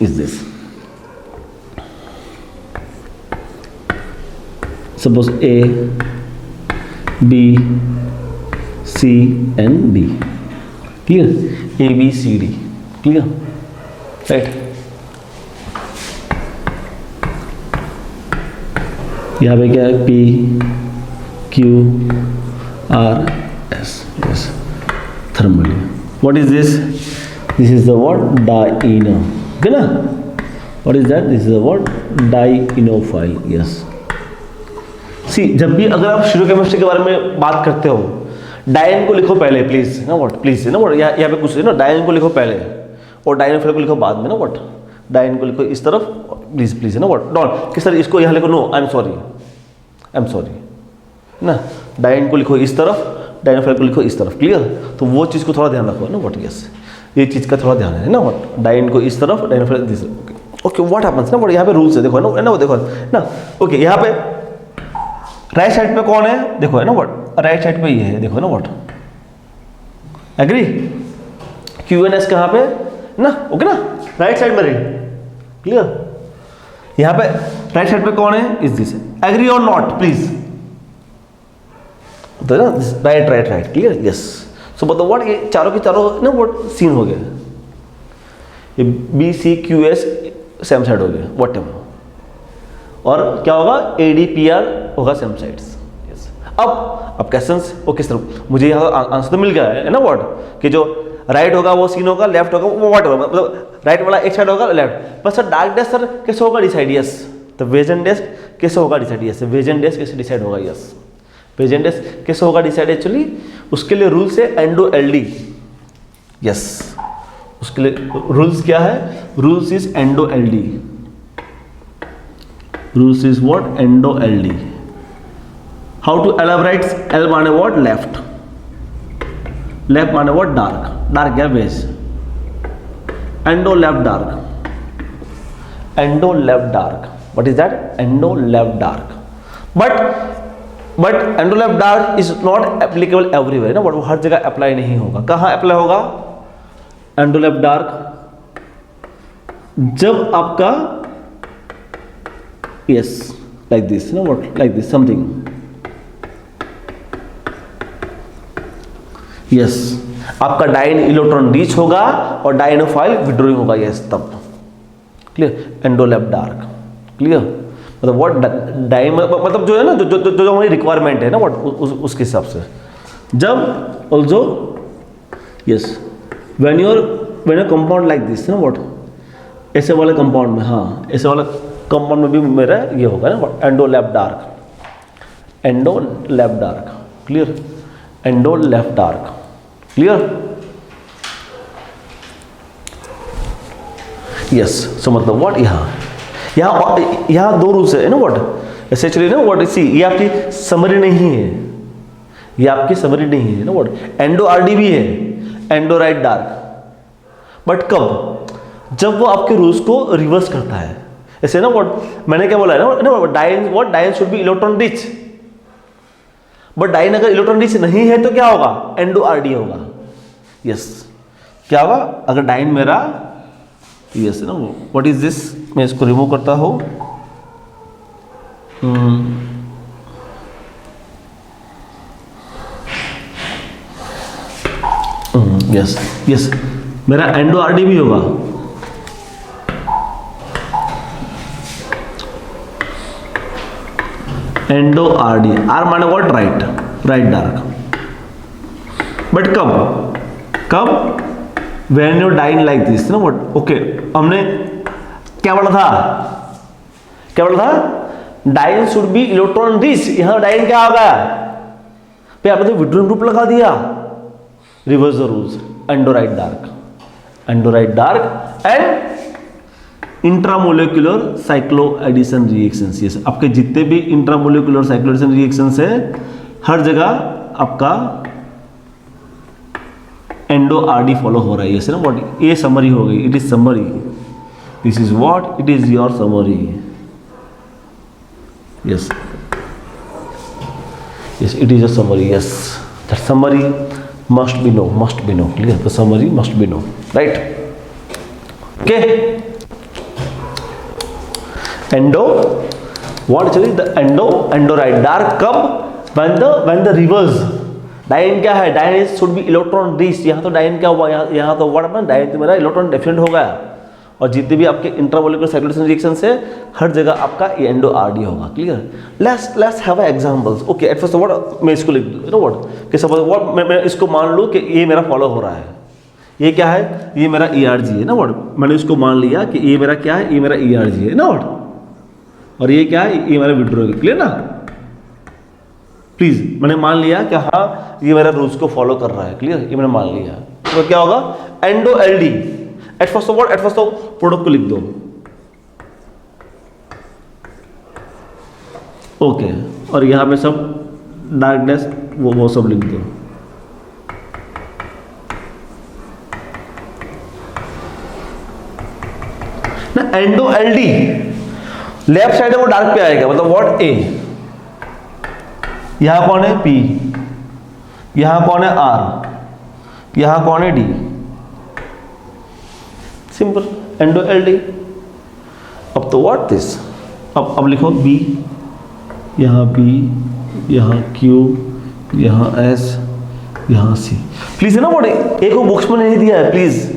A: is this, suppose A B C and D. Clear? A B C D. Clear? Right? यहाँ पे क्या है? P Q R S, yes, thermal. What is this? This is the word diene, है ना। What is that? This is the word dienophile. Yes, see, जब भी अगर आप शुरू केमिस्ट्री के बारे में बात करते हो, डायन को लिखो पहले प्लीज ना। व्हाट प्लीज ना, व्हाट यहाँ पे कुछ है ना, डायन को लिखो पहले और डाइनोफाइल को लिखो बाद में ना। व्हाट, डायन को लिखो इस तरफ प्लीज है ना। व्हाट डॉट किस तरह, इसको यहाँ लिखो, नो आई एम सॉरी ना। डायन को लिखो इस तरफ, डाइनोफाइल को लिखो इस तरफ। क्लियर? तो वो चीज़ को थोड़ा ध्यान रखो ना। व्हाट, यस, ये चीज़ का थोड़ा ध्यान है ना। व्हाट, डायन को इस तरफ, dienophile this. Okay, what happens ना, व्हाट यहाँ पे रूल्स है, देखो है ना, वो देखो ना। ओके, यहाँ पे राइट साइड पे कौन है, देखो है ना। व्हाट, राइट साइड पे ये है, देखो ना। What, agree? Q N S कहाँ पे ना, ओके ना, राइट साइड में रही। क्लियर? यहाँ पे राइट साइड पे कौन है? Is this. एग्री और नॉट प्लीज? तो ना, राइट। क्लियर? यस। सो बताओ व्हाट, ये चारों के चारों ना व्हाट सीन हो गया। ये B C Q S same side हो गया, व्हाट एवर। और क्या होगा? ए डी पी आर होगा सेम साइड्स। यस। अब क्वेश्चंस वो किस तरह, मुझे यहाँ आंसर तो मिल गया है ना। व्हाट, कि जो राइट होगा वो सीन होगा, लेफ्ट होगा वो व्हाट होगा, मतलब राइट वाला एक साइड होगा, लेफ्ट। पर सर डार्क डैश सर कैसे होगा डिसाइड? यस। तो वेजन डैश कैसे होगा डिसाइड? यस। वेजन डैश कैसे डिसाइड होगा? यस। वेजन डैश कैसे होगा डिसाइड? एक्चुअली उसके लिए रूल्स है एंडो एल डी। यस, उसके लिए रूल्स क्या है? Rules is endo L D. Rules is what? Endo L D. How to elaborate? L माने व्हाट? लेफ्ट। लेफ्ट माने व्हाट? डार्क। डार्क या wedge. Endo left dark. Endo left dark. What is that? Endo left dark. But endo left dark is not applicable everywhere ना। But वो हर जगह apply नहीं होगा। कहाँ अप्लाई होगा एंडो लेफ्ट डार्क? जब आपका यस लाइक दिस ना, what like this something. Yes, आपका डाइन इलेक्ट्रॉन रीच होगा और डाइनोफाइल विड्रॉइंग होगा। यस, तब clear? Endo left dark. Clear? मतलब व्हाट डाइन मतलब जो है ना जो हमारी रिक्वायरमेंट है ना व्हाट उसके हिसाब से। जब also yes when your compound like this ना व्हाट, ऐसे वाले कंपाउंड में, हाँ ऐसे वाले कंपाउंड में भी मेरा ये होगा ना endo left dark, endo left dark, clear, endo left dark, clear, yes. So मतलब व्हाट यहाँ दो रूल्स है ना व्हाट एसेंशियली ना व्हाट, सी ये आपकी समरी नहीं है, ये आपकी समरी नहीं है ना व्हाट। एंडो आरडी भी है, एंडो राइट डार्क, बट कब, जब वो आपके रूल्स को रिवर्स करता है। ऐसे ना व्हाट मैंने क्या बोला है ना diene, what diene should be electron rich, but diene अगर इलेक्ट्रॉन रिच नहीं है तो क्या होगा, एंडो आरडी होगा, यस। क्या होगा अगर डाइन मेरा यस ना, व्हाट इज दिस, मैं इसको रिमूव करता हूं, यस यस, मेरा एंडो आरडी भी होगा, एंडो आरडी, आर माने व्हाट, राइट डार्क, बट कब when you diene like this ना व्हाट, ओके। हमने क्या बोला था, diene should be electron rich, यहां डाइन क्या होगा भाई, आपने तो विड्रोन ग्रुप लगा दिया, reverse the rules, endo right dark and intramolecular cyclo addition reactions. ये आपके जितने भी इंट्रामोलिकुलर साइक्लो एडिशन रिएक्शंस है हर जगह आपका एंडो आरडी फॉलो हो रहा है, ये ना व्हाट, ये समरी हो गई, it is summary, this is what, it is your summary, yes it is a summary, yes that summary must be known, clear, the summary must be known, right? Okay, endo, what actually the endo right dark कब, when the reverse diene क्या है, diene should be electron rich, यहाँ तो dine क्या हुआ, यहाँ तो what अपना डाइन तो मेरा इलेक्ट्रॉन डेफिनेट हो गया, और जितने भी आपके इंट्रामोलिकुलर साइक्लोएडिशन रिएक्शन है हर जगह आपका ये एंडो आरडी होगा, clear. Let's have examples, okay. At first what मैं इसको लिख दूं, व्हाट कि सपोज व्हाट मैं इसको मान लूं कि ये मेरा फॉलो हो रहा है, ये क्या है, ये मेरा ईआरजी है ना व्हाट, मैंने इसको मान लिया कि ये मेरा क्या है, ये मेरा ईआरजी है ना व्हाट, और ये क्या है, ये मेरा विड्रो है, क्लियर ना, प्लीज मैंने मान लिया कि हाँ ये मेरा रूल्स को फॉलो कर रहा है, क्लियर, ये मैंने मान लिया, तो क्या होगा, endo LD, at first product को लिख दो, ओके, और यहां पे सब डार्कनेस वो सब लिख दो, ना एंडो एलडी लेफ्ट साइड में वो डार्क पे आएगा, मतलब व्हाट ए, यहां कौन है पी, यहां कौन है आर, यहां कौन है डी, सिंपल एंडो एलडी। अब तो व्हाट दिस, अब लिखो बी, यहाँ बी, यहाँ क्यू, यहाँ एस, यहाँ सी, प्लीज है ना व्हाट, एक वो बुक्स में नहीं दिया है, please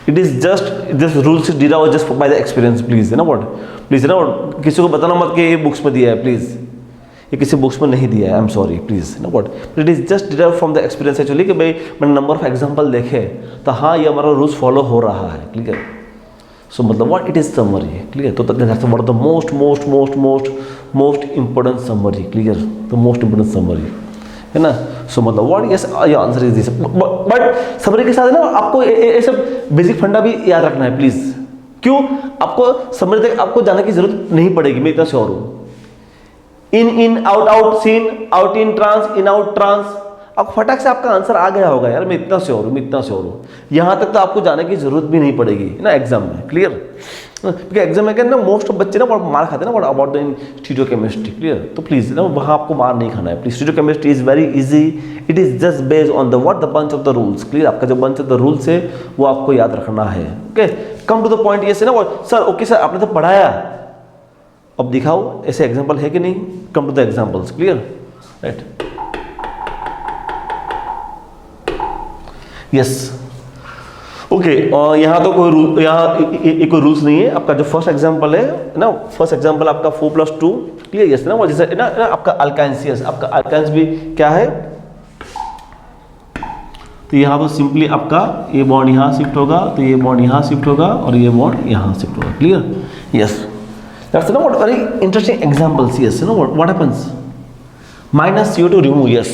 A: it is just this rules is derived just by the experience, please है ना व्हाट, प्लीज है ना व्हाट, किसी को बताना मत कि ये बुक्स में दिया है, प्लीज ये किसी बुक्स में नहीं दिया है, आई एम सॉरी, प्लीज ना what, it is just derive from the experience actually, कि भाई मैंने नंबर ऑफ एग्जांपल देखे तो हाँ ये हमारा रूल्स फॉलो हो रहा है, क्लियर। सो मतलब what it is summary, clear, तो that's what the most important summary, clear, the most important summary है ना। सो मतलब what, yes your answer is this, but summary के साथ ना आपको ये सब बेसिक फंडा भी याद रखना है, प्लीज। क्यों, आपको समरी तक आपको जाने की जरूरत नहीं पड़ेगी, मैं इतना श्योर हूँ। In out seen, out in trans, in out trans, आपको फटाक से आपका आंसर आ गया होगा यार, मैं इतना श्योर हूँ, यहाँ तक तो आपको जाने की जरूरत भी नहीं पड़ेगी ना एग्जाम में, क्लियर। क्योंकि एग्जाम में क्या ना मोस्ट ऑफ बच्चे ना मार खाते हैं ना अबाउट द स्टीरियोकेमिस्ट्री, क्लियर, तो प्लीज ना वहाँ आपको मार नहीं खाना है, please. Stereochemistry is very easy, it is just based on the what the bunch of the rules, clear. आपका जो बंच ऑफ द रूल्स है वो आपको याद रखना है, okay. Come to the point, ये से ना सर, ओके सर आपने तो पढ़ाया, अब दिखाओ ऐसे एग्जाम्पल है कि नहीं, come to the examples, clear, right, yes, okay, यहाँ तो कोई रूल, यहाँ कोई रूल्स नहीं है। आपका जो फर्स्ट एग्जांपल है ना, फर्स्ट एग्जांपल आपका 4+2 क्लियर, यस ना, वो जैसे ना आपका अल्काइंस, यस आपका अल्काइंस भी क्या है, तो यहाँ पर सिंपली आपका ये बॉन्ड यहाँ शिफ्ट होगा, तो ये बॉन्ड यहाँ शिफ्ट होगा और ये बॉन्ड यहाँ शिफ्ट होगा, clear, yes. That's know what very interesting examples, yes know what happens, -CO2 remove, yes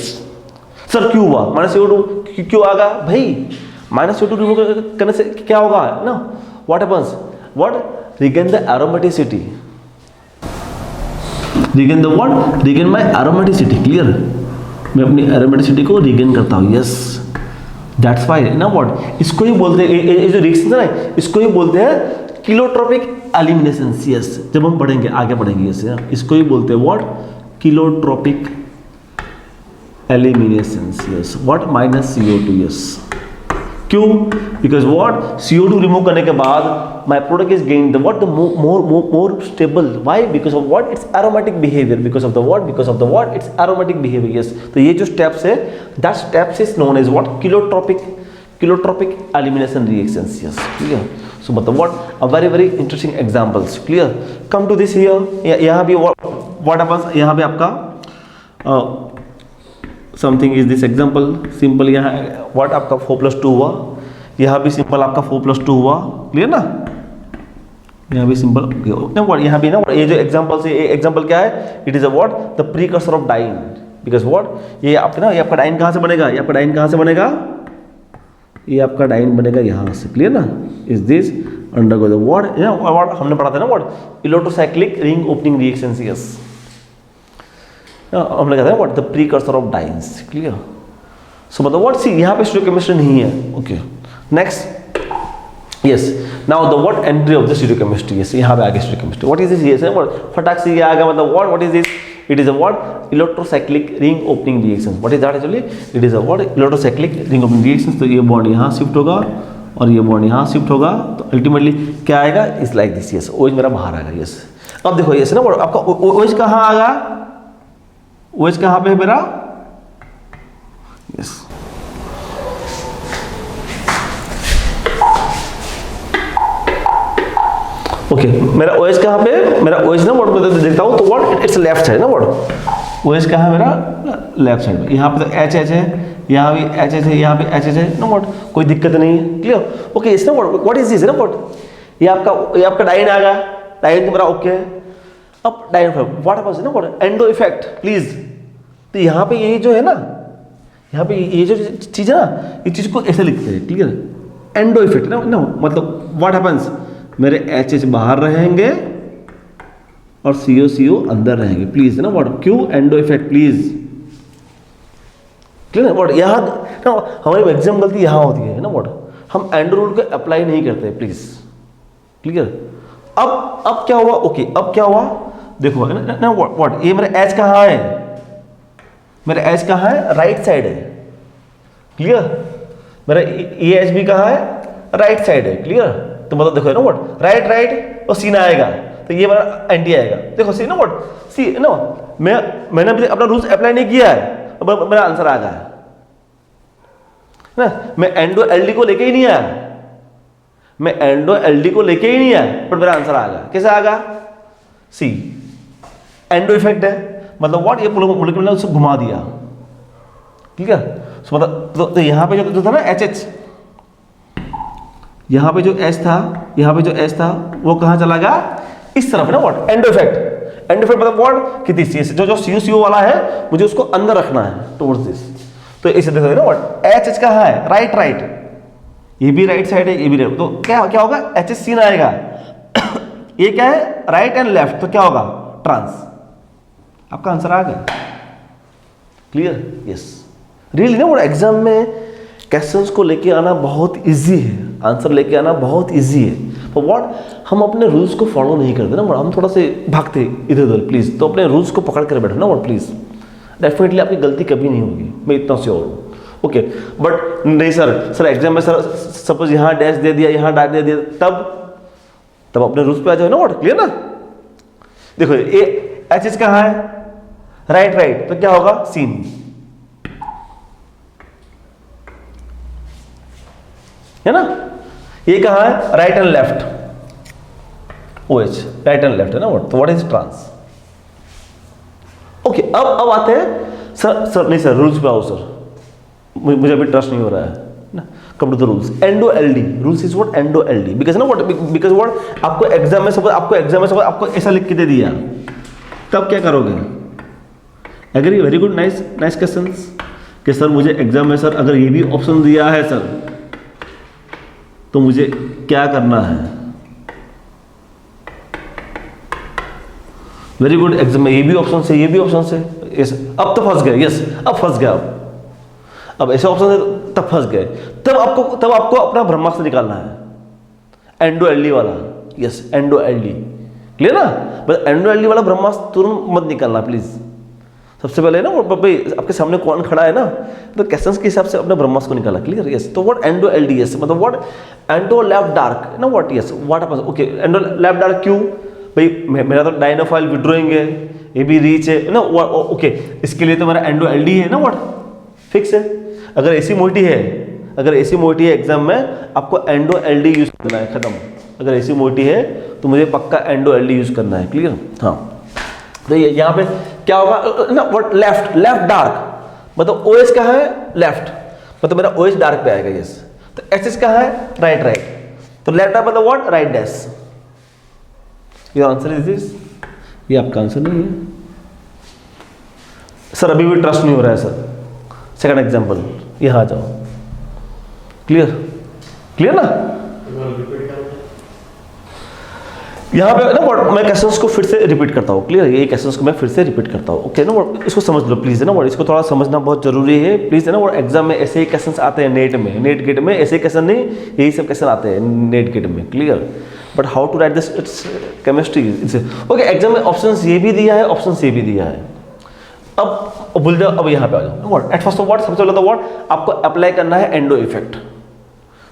A: sir क्यों हुआ -CO2 क्यों आगा भाई, -CO2 रिमूव करने से क्या होगा ना, what happens, what regain the aromaticity, regain the what, regain my aromaticity, clear, मैं अपनी एरोमेटिसिटी को रिगेन करता हूँ, यस दैट्स व्हाई ना व्हाट, इसको ही बोलते हैं, ये जो रिएक्शन है ना, इसको ही बोलते हैं किलोट्रोपिक एलिमिनेशन, यस जब हम पढ़ेंगे आगे बढ़ेंगे, यस इसको ही बोलते हैं what, cheletropic elimination, yes what, -CO2, yes क्यों, बिकॉज व्हाट CO2 रिमूव करने के बाद my product is gain the what, the more stable, why, because of what, it's aromatic behaviour, because of the what, because of the what, it's aromatic behaviour, yes. तो ये जो steps है, that steps is known as what, cheletropic elimination reactions, yes clear. So मतलब what a very interesting examples, clear. Come to this here, यहाँ भी what happens, यहाँ भी आपका something is this example, simple यहाँ व्हाट आपका 4+2 हुआ, यहाँ भी सिंपल आपका 4+2 हुआ, क्लियर ना, यहाँ भी सिंपल व्हाट, यहाँ भी ना ये जो एग्जाम्पल से, ये एग्जाम्पल क्या है, it is a what, the precursor of diene, because what ये आपका ना, ये आपका डाइन कहाँ से बनेगा, ये आपका डाइन कहाँ से बनेगा, ये आपका डाइन बनेगा यहाँ से, क्लियर ना, is this undergo the what, what हमने पढ़ा था ना what, electrocyclic ring opening reactions, yes हमने कहते हैं what, the precursor of dienes, clear. So मतलब व्हाट, सी यहाँ पे स्टीरियोकेमिस्ट्री नहीं है, okay next, yes now the what entry of the stereochemistry, yes यहाँ पे आगे stereochemistry, what is this, yes what फटाक से ये आ गया, मतलब what is this, it is a what, electrocyclic ring opening reactions, what is that actually, it is a what, electrocyclic ring opening reactions. तो ये बॉन्ड यहाँ शिफ्ट होगा और ये बॉन्ड यहाँ शिफ्ट होगा, तो अल्टीमेटली क्या आएगा, is like this, yes OH मेरा बाहर आएगा, यस। अब देखो यस ना आपका OH कहाँ आएगा, OH कहाँ पे है मेरा, यस ओके, मेरा OH कहाँ पे, मेरा OH ना व्हाट मैं देखता हूँ, तो व्हाट इट्स लेफ्ट साइड ना व्हाट, OH कहाँ है मेरा, लेफ्ट साइड में, यहाँ पे तो HH है, यहाँ भी HH है, यहाँ भी HH है ना व्हाट, कोई दिक्कत नहीं है, क्लियर, ओके इस ना व्हाट इज दिस ना व्हाट, ये आपका डाइन आ गया, डाइन तो मेरा ओके है। अब डाइन व्हाट हैपेंस ना व्हाट, एंडो इफेक्ट प्लीज, तो यहाँ पे ये जो है ना, यहाँ पे ये जो चीज़ है ना, इस चीज़ को ऐसे लिखते हैं, क्लियर, एंडो इफेक्ट ना मतलब व्हाट हैपेंस, मेरे HH बाहर रहेंगे और CO अंदर रहेंगे, प्लीज ना व्हाट, क्यों, endo effect please, clear what. यहाँ ना हमारी मैक्सिमम गलती यहाँ होती है ना व्हाट, हम एंडो रूल को अप्लाई नहीं करते, प्लीज, क्लियर। अब क्या हुआ, ओके अब क्या हुआ, देखो ना व्हाट, ये मेरा H कहाँ है, मेरा H कहाँ है, राइट साइड है, क्लियर, मेरा ये H भी कहाँ है, राइट साइड है, क्लियर। तो मतलब देखो ना व्हाट, राइट और सीन आएगा, तो ये मेरा एंटी आएगा, देखो सी ना व्हाट, सी नो मैंने अभी अपना रूल्स अप्लाई नहीं किया है, मेरा आंसर आ गया है ना, मैं एंडो LD को लेके ही नहीं आया, मैं एंडो LD को लेके ही नहीं आया, पर मेरा आंसर आ गया, कैसे आ गया, सी एंडो इफेक्ट है, मतलब व्हाट, ये मॉलिक्यूल ने उसको घुमा दिया, ठीक है। सो मतलब तो यहाँ पे जो था ना HH, यहाँ पे जो H था, यहाँ पे जो H था, वो कहाँ चला गया, इस तरफ ना what, endo effect, endo effect मतलब व्हाट, कि दिस जो CO वाला है, मुझे उसको अंदर रखना है टुवर्ड्स दिस, तो इसे देखो ना व्हाट, HH कहाँ है, राइट, ये भी राइट साइड है, ये भी राइट, तो क्या होगा, HH सीन आएगा, ये क्या है, राइट एंड लेफ्ट, तो क्या होगा, ट्रांस, आपका आंसर आ गया, क्लियर, यस। रियली ना वो एग्जाम में क्वेश्चंस को लेके आना बहुत इजी है, आंसर लेके आना बहुत इजी है, पर व्हाट हम अपने रूल्स को फॉलो नहीं करते ना, हम थोड़ा से भागते इधर उधर, प्लीज तो अपने रूल्स को पकड़ कर बैठो ना व्हाट, प्लीज डेफिनेटली आपकी गलती कभी नहीं होगी, मैं इतना श्योर हूँ, ओके। बट नहीं सर एग्जाम में सर सपोज यहाँ डैश दे दिया, यहाँ डैश दे दिया, तब अपने रूल्स पे आ जाओ ना व्हाट, क्लियर ना। देखो ये HH कहाँ है, राइट, तो क्या होगा, सीन, है ना, ये कहाँ है, right and left, OH right and left है ना, what, what is trans. Okay, अब आते हैं सर नहीं सर, रूल्स पे आओ सर, मुझे अभी ट्रस्ट नहीं हो रहा है ना। Come to the rules, endo LD, rules is what, endo LD, because ना व्हाट, बिकॉज व्हाट, आपको एग्जाम में सपोज आपको ऐसा लिख के दे दिया, तब क्या करोगे? Agree, very good, nice questions, कि सर मुझे एग्जाम में सर अगर ये भी ऑप्शन दिया है सर, तो मुझे क्या करना है? वेरी गुड, एग्जाम में ये भी ऑप्शन से, ये भी ऑप्शन से, यस, अब तो फंस गए, यस, अब फंस गया, अब ऐसे ऑप्शन से तब फंस गए, तब आपको अपना ब्रह्मास्त्र निकालना है, एंडो एलडी वाला, यस, एंडो एलडी, क्लियर ना? बस एंडो एलडी वाला ब्रह्मास्त्र तुरंत मत निकालना प्लीज। सबसे पहले ना वो आपके सामने कौन खड़ा है ना, तो क्वेश्चंस के हिसाब से अपने ब्रह्मास्त्र को निकाला, क्लियर, यस। तो व्हाट एंडो एलडी, यस, मतलब व्हाट एंडो लेफ्ट डार्क ना, what, yes, what happens, okay, endo left dark क्यों भाई, मेरा तो डायनोफाइल विड्रोइंग है, ये भी रीच है ना, ओके, इसके लिए तो मेरा एंडो एलडी है ना, व्हाट फिक्स है। अगर ऐसी मोटी है एग्जाम में, आपको एंडो एलडी यूज करना है, खत्म। अगर ऐसी मोटी है तो मुझे पक्का एंडो एलडी यूज करना है, क्लियर। हाँ, तो यहाँ पे क्या होगा ना, व्हाट, लेफ्ट डार्क, मतलब OH का है लेफ्ट, मतलब मेरा OH डार्क पे आएगा, यस। तो SS का है राइट, तो लेफ्ट डार्क मतलब what, right dash. Your answer is this, ये आपका आंसर नहीं है सर, अभी भी ट्रस्ट नहीं हो रहा है सर। सेकंड एग्जांपल, यहाँ आ जाओ, क्लियर ना? यहाँ पे ना मैं क्वेश्चंस को फिर से रिपीट करता हूँ, क्लियर, ये क्वेश्चंस को मैं फिर से रिपीट करता हूँ, ओके ना, इसको समझ लो प्लीज, है ना, इसको थोड़ा समझना बहुत जरूरी है, प्लीज, है ना। एग्जाम में ऐसे ही क्वेश्चंस आते हैं, नेट गेट में ऐसे क्वेश्चन नहीं, यही सब क्वेश्चन आते हैं नेट गेट में, clear. But how to write this, it's chemistry, okay. Exam में ऑप्शंस ये भी दिया है, ऑप्शंस ये भी दिया है। अब भूल जाओ, अब यहाँ पे आ जाओ, what, at first of what, सबसे पहले तो व्हाट आपको अप्लाई करना है एंडो इफेक्ट।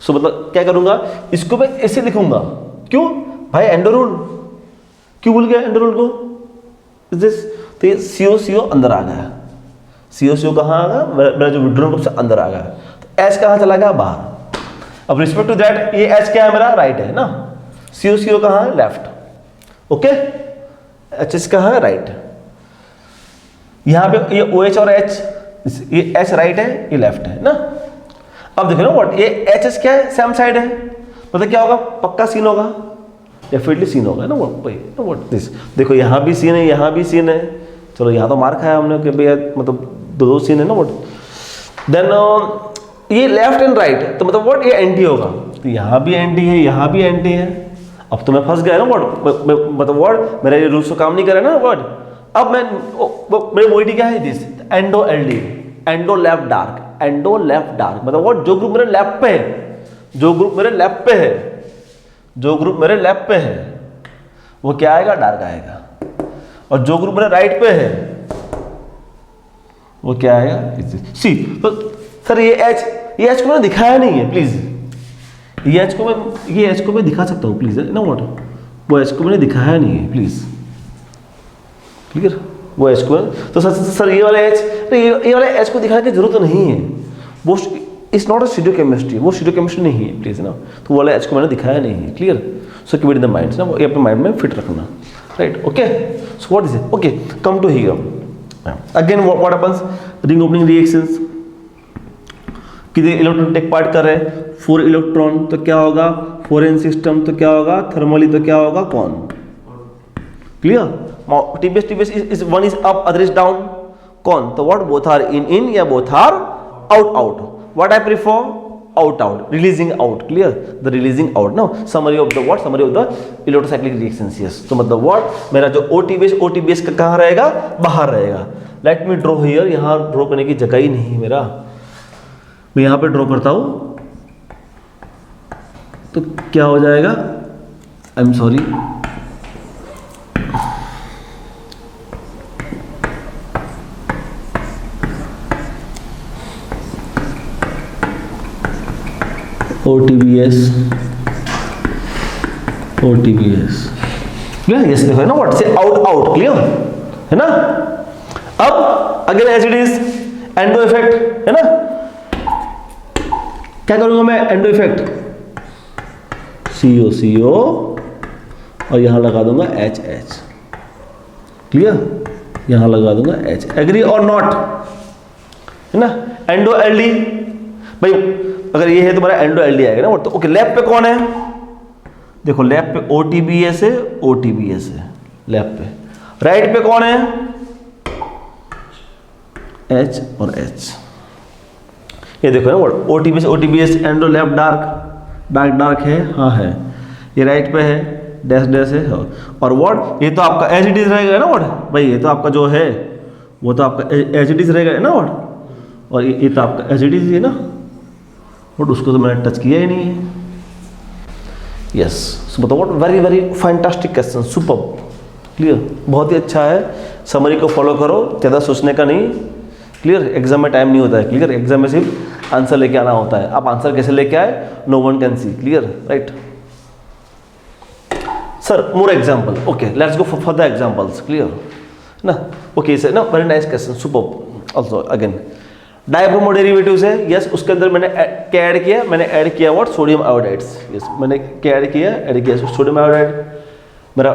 A: सो मतलब क्या करूंगा, इसको मैं ऐसे लिखूंगा, क्यों भाई, एंडो रूल, क्यों भूल गया एंडो रूल को, इज दिस, तो ये CO अंदर आ गया, CO कहाँ आ गया, मेरा जो विड्रोल ग्रुप से अंदर आ गया, तो H कहाँ चला गया, बाहर। अब रिस्पेक्ट टू दैट, ये H क्या है, मेरा राइट है ना, CO कहाँ है, लेफ्ट, ओके, HS कहाँ है, राइट। यहाँ पे ये OH और H, ये H राइट है, ये लेफ्ट है ना। अब देखो ना व्हाट, ये HS क्या है, सेम साइड है, मतलब क्या होगा, पक्का सीन होगा, डेफिनेटली सीन होगा ना, व्हाट दिस, देखो यहाँ भी सीन है, यहाँ भी सीन है, चलो यहाँ तो मार खाया हमने कि भैया मतलब दो सीन है ना, व्हाट। देन ये लेफ्ट एंड राइट, तो मतलब व्हाट, ये एंटी होगा, तो यहाँ भी एंटी है, यहाँ भी एंटी है। अब तो मैं फंस गया ना, व्हाट, मतलब व्हाट, मेरा ये रूल्स तो काम नहीं करे ना, व्हाट। अब मेरी मोइटी क्या है, this endo LD, endo left dark, मतलब व्हाट, जो ग्रुप मेरे लेफ्ट पे है, जो ग्रुप मेरे लेफ्ट पे है वो क्या आएगा, डार्क आएगा, और जो ग्रुप मेरे राइट पे है वो क्या आएगा, सी। तो सर ये H को मैंने दिखाया नहीं है, प्लीज, ये H को मैं दिखा सकता हूँ प्लीज, ना व्हाट, वो H को मैंने दिखाया नहीं है, प्लीज, क्लियर, वो H को, तो सर ये वाला H को दिखाने की जरूरत नहीं है, वो it's not a stereo chemistry, वो स्टीरियो केमिस्ट्री नहीं है, प्लीज ना, तो वो वाला H को मैंने दिखाया नहीं है, clear. So keep it in the mind ना, ये अपने माइंड में फिट रखना, right, okay. So what is it, okay, come to here again, what happens, ring opening reactions, कितने इलेक्ट्रॉन टेक पार्ट कर रहे हैं, 4 इलेक्ट्रॉन, तो क्या होगा, 4n सिस्टम, तो क्या होगा, थर्मली, तो क्या होगा, कौन, clear. TBS is one is up, other is down, कौन, तो what, both are in या both are out, what I prefer, out, releasing out, clear, the releasing out, no, summary of the what, summary of the electrocyclic reactions, yes, तो मतलब what, मेरा जो OTBS का कहाँ रहेगा, बाहर रहेगा। Let me draw here, यहाँ ड्रॉ करने की जगह ही नहीं मेरा, मैं यहाँ पे ड्रॉ करता हूँ, तो क्या हो जाएगा, आई am sorry, OTBS, clear, yes, देखो है ना, व्हाट से आउट, क्लियर है ना। अब again as it is endo effect, है ना, क्या करूंगा मैं, एंडो इफेक्ट, CO और यहाँ लगा दूंगा HH। क्लियर? यहाँ लगा दूंगा H। एग्री और नॉट, है ना? एंडो एल्डी भाई, अगर ये है तुम्हारा एंडो एल्डी आएगा ना। तो ओके, लेफ्ट पे कौन है? देखो लेफ्ट पे OTBS है, OTBS है लेफ्ट पे। राइट पे कौन है? H और H। ये देखो ना word OTBS endo left dark है, हाँ है। ये राइट पे है, डैश है। और वर्ड ये तो आपका एज इट इज रहेगा ना वर्ड भाई, ये तो आपका जो है वो तो आपका एज इट इज रहेगा ना वर्ड, और ये तो आपका एज इट इज है ना वर्ड, उसको तो मैंने टच किया ही नहीं है। यस, सो बताओ what, very very fantastic question, super. Clear? बहुत ही अच्छा है। समरी को फॉलो करो, ज़्यादा सोचने का नहीं। क्लियर? एग्जाम में टाइम नहीं होता है। क्लियर? एग्जाम में सिर्फ आंसर लेके आना होता है। आप आंसर कैसे लेके आए, no one can see. Clear? Right sir, more example. Okay, let's go for the examples. Clear ना? ओके सर, ना very nice question, super. Also again dibromo derivatives है। यस, उसके अंदर मैंने क्या ऐड किया? मैंने ऐड किया व्हाट? Sodium iodides. यस, मैंने क्या ऐड किया सोडियम आयोडाइड। मेरा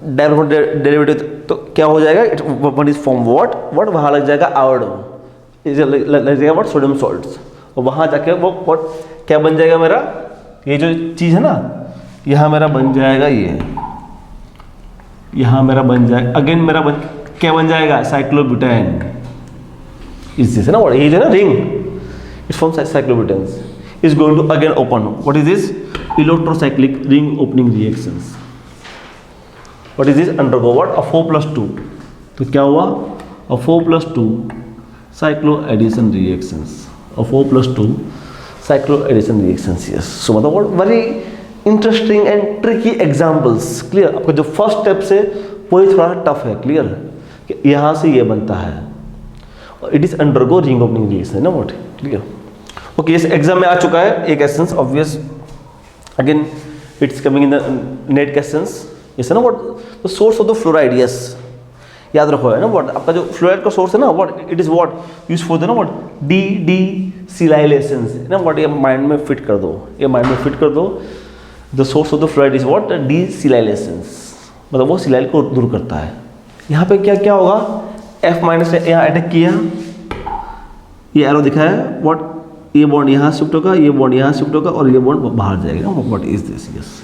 A: डायब्रोमो डेरिवेटिव तो क्या हो जाएगा? It one is form what वहाँ लग जाएगा आयोडो, लग जाएगा व्हाट? Sodium salts. और वहाँ जाके वो व्हाट क्या बन जाएगा मेरा? ये जो चीज़ है ना, यहाँ मेरा बन जाएगा ये, यहाँ मेरा बन जाएगा अगेन मेरा क्या बन जाएगा? साइक्लोब्यूटेन। इज दिस ना व्हाट? ये जो ना ring, it's from cyclobutanes is going to again open. What is this? Electrocyclic ring opening reactions. What is this? Undergo what? A 4+2. तो क्या हुआ? A 4+2 cycloaddition reactions. A 4+2 cycloaddition reactions. Yes. So मतलब what? Very interesting and tricky examples. Clear? आपका जो first step से वही थोड़ा tough है। क्लियर? कि यहाँ से ये बनता है और it is undergo ring opening reaction, ना व्हाट? क्लियर? ओके, इस एग्जाम में आ चुका है एक essence obvious. Again it's coming in the NET questions. Yes ना what? The source of the fluoride. Yes, याद रखो है ना व्हाट? आपका जो फ्लोराइड का सोर्स है ना what? It is what use for the ना व्हाट? डी सिलाइलेशंस, ना व्हाट? ये माइंड में फिट कर दो, ये माइंड में फिट कर दो। The source of the fluoride is what? Desilylations, मतलब वो सिलाइल को दूर करता है। यहाँ पे क्या क्या होगा? F माइनस यहाँ अटैक किया, ये एरो दिखा है व्हाट? ये बॉन्ड यहाँ शिफ्ट होगा, ये बॉन्ड यहाँ शिफ्ट होगा और ये बॉन्ड बाहर जाएगा। What is this? Yes,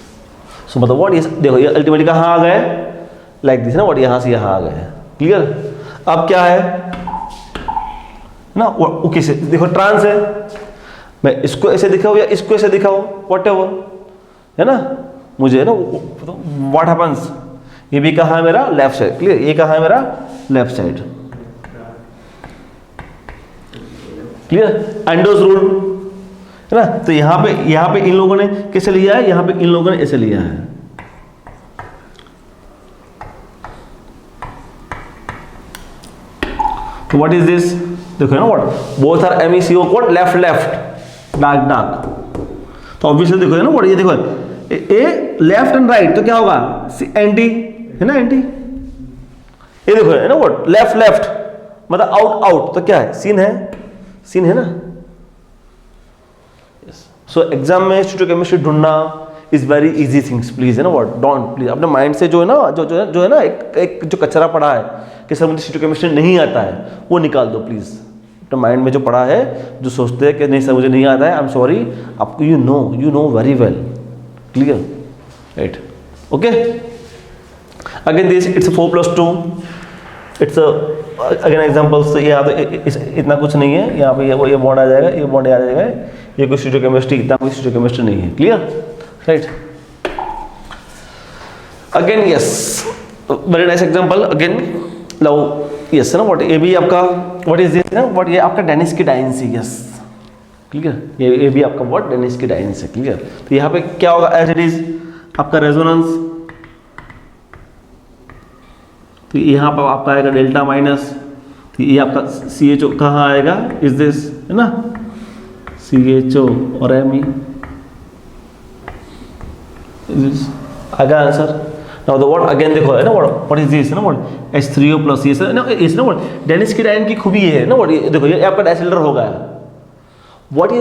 A: so मतलब व्हाट? ये देखो, ये अल्टीमेटली कहाँ आ गए? लाइक दिस ना व्हाट? यहाँ से यहाँ आ गए। क्लियर? अब क्या है ना? ओके से देखो, ट्रांस है, मैं इसको ऐसे दिखाऊँ या इसको ऐसे दिखाऊँ, वॉट एवर, है ना? मुझे ना व्हाट हैपन्स, ये भी कहाँ है मेरा? Left side. क्लियर? ये कहाँ है मेरा? Left side. Clear? Endo's rule है ना? तो यहाँ पे इन लोगों ने कैसे लिया है? यहाँ पे इन लोगों ने ऐसे लिया है। तो व्हाट इज दिस? देखो ना what? Both are MECO code left dark. तो ऑब्वियसली देखो ना व्हाट? ये देखो ए लेफ्ट एंड राइट, तो क्या होगा? एंटी है ना? एंटी। ये देखो है ना व्हाट? लेफ्ट मतलब आउट, तो क्या है? सीन है ना? सो एग्जाम में स्टीरियोकेमिस्ट्री ढूंढना is very easy things. Please है ना व्हाट? डोंट प्लीज अपने माइंड से जो है ना जो है ना एक जो कचरा पड़ा है कि सर मुझे स्टीरियोकेमिस्ट्री नहीं आता है, वो निकाल दो प्लीज। अपने माइंड में जो पड़ा है, जो सोचते हैं कि नहीं सर मुझे नहीं आता है, आई एम सॉरी, आपको you know very well. Clear? Right? Okay, again this it's 4+2। It's again examples. यहाँ तो इतना कुछ नहीं है, यहाँ पे ये बॉन्ड आ जाएगा, ये बॉन्ड आ जाएगा, ये कोई स्टीरियोकेमिस्ट्री, इतना कोई स्टीरियोकेमिस्ट्री नहीं है। Clear? Right? Again yes, very nice example. Again love, yes ना व्हाट? ये भी आपका व्हाट इज दिस ना व्हाट? ये आपका डेनिस की डाइंस है। Yes, clear? ये भी आपका व्हाट? डेनिस की डाइंस है। क्लियर? तो यहाँ पे क्या होगा? एज इट इज आपका रेजोनेंस। तो यहाँ पर आपका आएगा डेल्टा माइनस, तो ये आपका CHO कहाँ आएगा? इज दिस है ना? CHO और Me आएगा answer. Now the what? Again देखो है ना व्हाट इज दिस ना व्हाट? H3O प्लस ये ना, इस ना व्हाट? डेनिस की डाइन की खूबी ये है ना व्हाट? ये देखो, ये आपका डाइसिल्डर होगा। व्हाट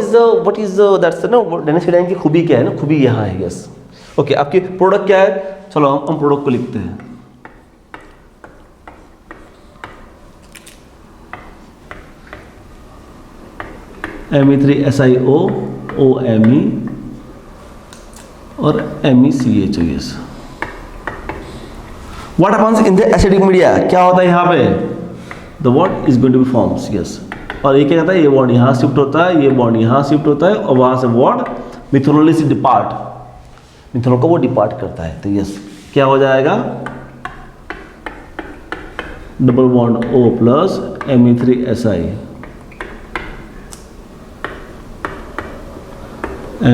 A: इज दैट्स ना डेनिस की डाइन की खूबी क्या है ना? खूबी यहाँ है। यस, ओके, आपकी प्रोडक्ट क्या है? चलो हम प्रोडक्ट को लिखते हैं। Me3SiO, OMe और MECHO। Yes, what happens in the acidic media? क्या होता है यहाँ पे? The bond is going to be forms. Yes, और ये क्या कहता है? ये बॉन्ड यहाँ शिफ्ट होता है, ये बॉन्ड यहाँ शिफ्ट होता है, और वहाँ से बॉन्ड मिथेनॉल से डिपार्ट, मिथेनॉल को वो डिपार्ट करता है। तो यस, क्या हो जाएगा? Double bond O plus Me3Si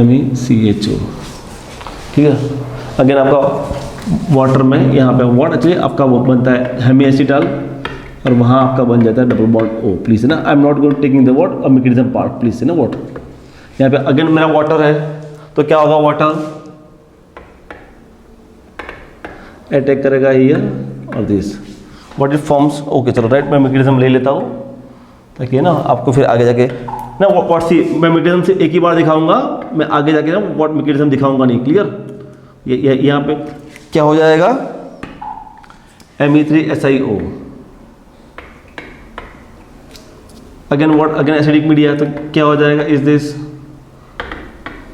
A: MECHO। ठीक है, अगेन आपका वाटर में यहाँ पे व्हाट एक्चुअली आपका वो बनता है हेमी एसिटल, और वहाँ आपका बन जाता है डबल बॉन्ड O। प्लीज है ना, I am not going taking the word a mechanism part, please है ना। वाटर यहाँ पे अगेन मेरा वाटर है, तो क्या होगा? वाटर अटैक करेगा हियर और this, what it forms. Okay चलो राइट, मैं मैकेनिज्म ले लेता हूँ ताकि ना आपको फिर आगे जाके ना व्हाट सी, मैं मैकेनिज्म से एक ही बार दिखाऊंगा, मैं आगे जाके ना व्हाट मैकेनिज्म दिखाऊंगा नहीं। क्लियर? ये यहाँ पे क्या हो जाएगा? Me3SiO again what, again acidic media, तो क्या हो जाएगा? इज दिस,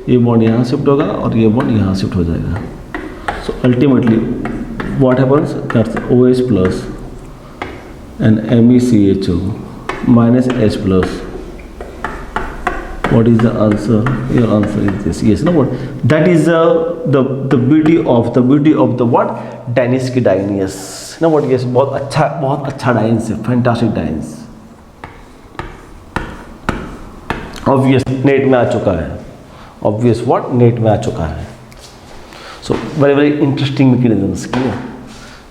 A: ये बॉन्ड यहाँ शिफ्ट होगा और ये बॉन्ड यहाँ शिफ्ट हो जाएगा। So ultimately what happens? That's OH plus and MECHO minus H plus. What is the answer? Your answer is this. Yes, no what? That is the beauty of the what? Daniski dyne. Yes. No what? Yes, बहुत अच्छा dance है, fantastic dance. Obvious net में आ चुका है, obvious what net में आ चुका है। So very interesting mechanisms. Clear?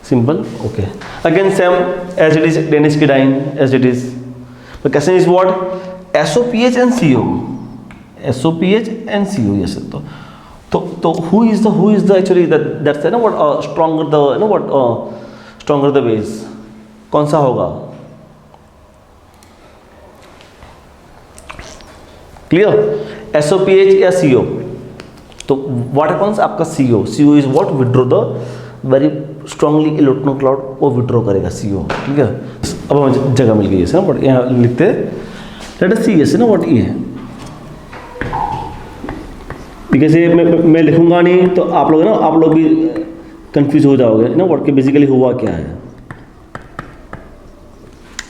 A: Simple. Okay, again same as it is Danishefsky diene as it is. The question is what? SOPH and CO. SOPH and CO. Yes. तो who is the actually that's you know what stronger the you know what stronger the base? कौन सा होगा? Clear? SOPH या CO? तो what happens? आपका CO is what? Withdraw the very strongly electron cloud, वो withdraw करेगा CO। ठीक है, अब हमें जगह मिल गई है ना, बट यहाँ लिखते लेट अस सी। यस ना, व्हाट ये बिकॉज ये मैं लिखूंगा नहीं तो आप लोग भी कंफ्यूज हो जाओगे ना, व्हाट के बेसिकली हुआ क्या है।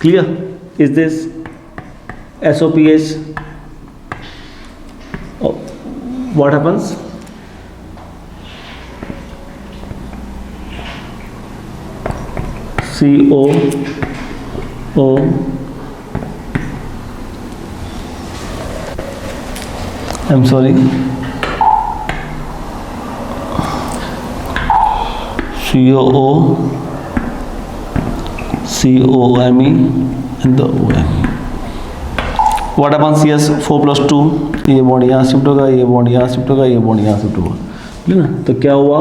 A: Clear? Is this SOPH, what happens? CO O I'm sorry COO COMe and the OMe। What happens? Yes, 4 plus 2, ये बॉन्ड यहाँ शिफ्ट होगा, ये बॉन्ड यहाँ शिफ्ट होगा, ये बॉन्ड यहाँ शिफ्ट होगा। ठीक है ना, तो क्या हुआ?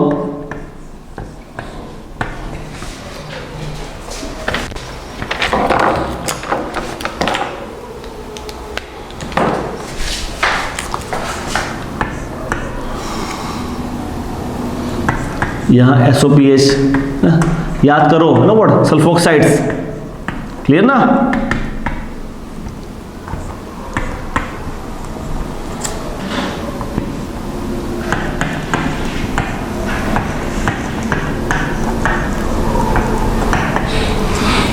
A: यहाँ SOPH याद करो है ना, व्हाट सल्फोक्साइड्स। क्लियर ना?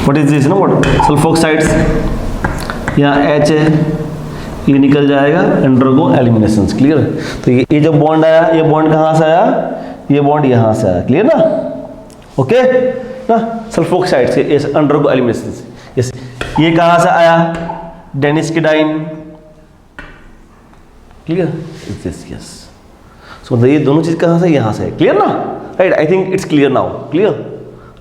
A: व्हाट इज दिस ना, व्हाट सल्फोक्साइड्स। यहाँ H है, ये निकल जाएगा अंडरगो एलिमिनेशंस। क्लियर? तो ये जो बॉन्ड आया, ये बॉन्ड कहाँ से आया? ये बॉन्ड यहाँ से आया। क्लियर ना? ओके ना, सल्फोक्साइड से अंडरगो एलिमिनेशन। यस, ये कहाँ से आया? Danishefsky diene. Clear? Is this. Yes, so ये दोनों चीज कहाँ से? यहाँ से। क्लियर ना? Right, I think it's clear now. Clear?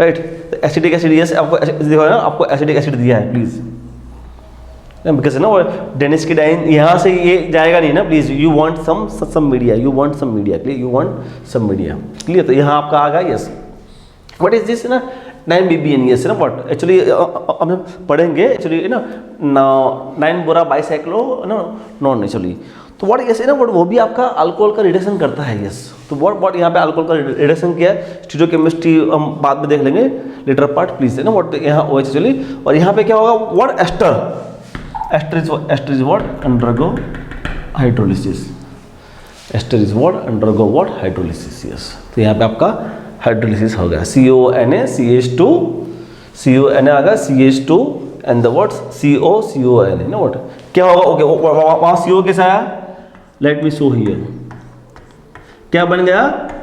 A: Right, acidic acid. Yes, आपको देखो ना, आपको एसिडिक एसिड दिया है, प्लीज बिकॉज ना डेनिस्की डाइन यहाँ से ये जाएगा नहीं ना, please you want some media, you want some media. Clear? You want some media. Clear? तो यहाँ आपका आ गया। यस, व्हाट इज दिस ना, 9 BBN yes ना व्हाट एक्चुअली हम पढ़ेंगे एक्चुअली ना 9 बोरा बाइसाइक्लो ना नॉन एक्चुअली तो व्हाट यस है ना व्हाट वो भी आपका अल्कोहल का रिडक्शन करता है यस तो व्हाट यहाँ पे अल्कोहल का रिडक्शन किया है स्टीरियोकेमिस्ट्री हम बाद में देख लेंगे लेटर पार्ट प्लीज है ना व्हाट यहाँ ओ एच एक्चुअली और यहाँ पे क्या होगा what ester is what undergo hydrolysis ester is what undergo what hydrolysis yes तो यहाँ पे आपका हाइड्रोलिसिस हो गया CONA CH2 CONA आ गया CH2 and the word CONA ना व्हाट क्या होगा ओके वहाँ CO कैसा आया लेट मी शो हियर क्या बन गया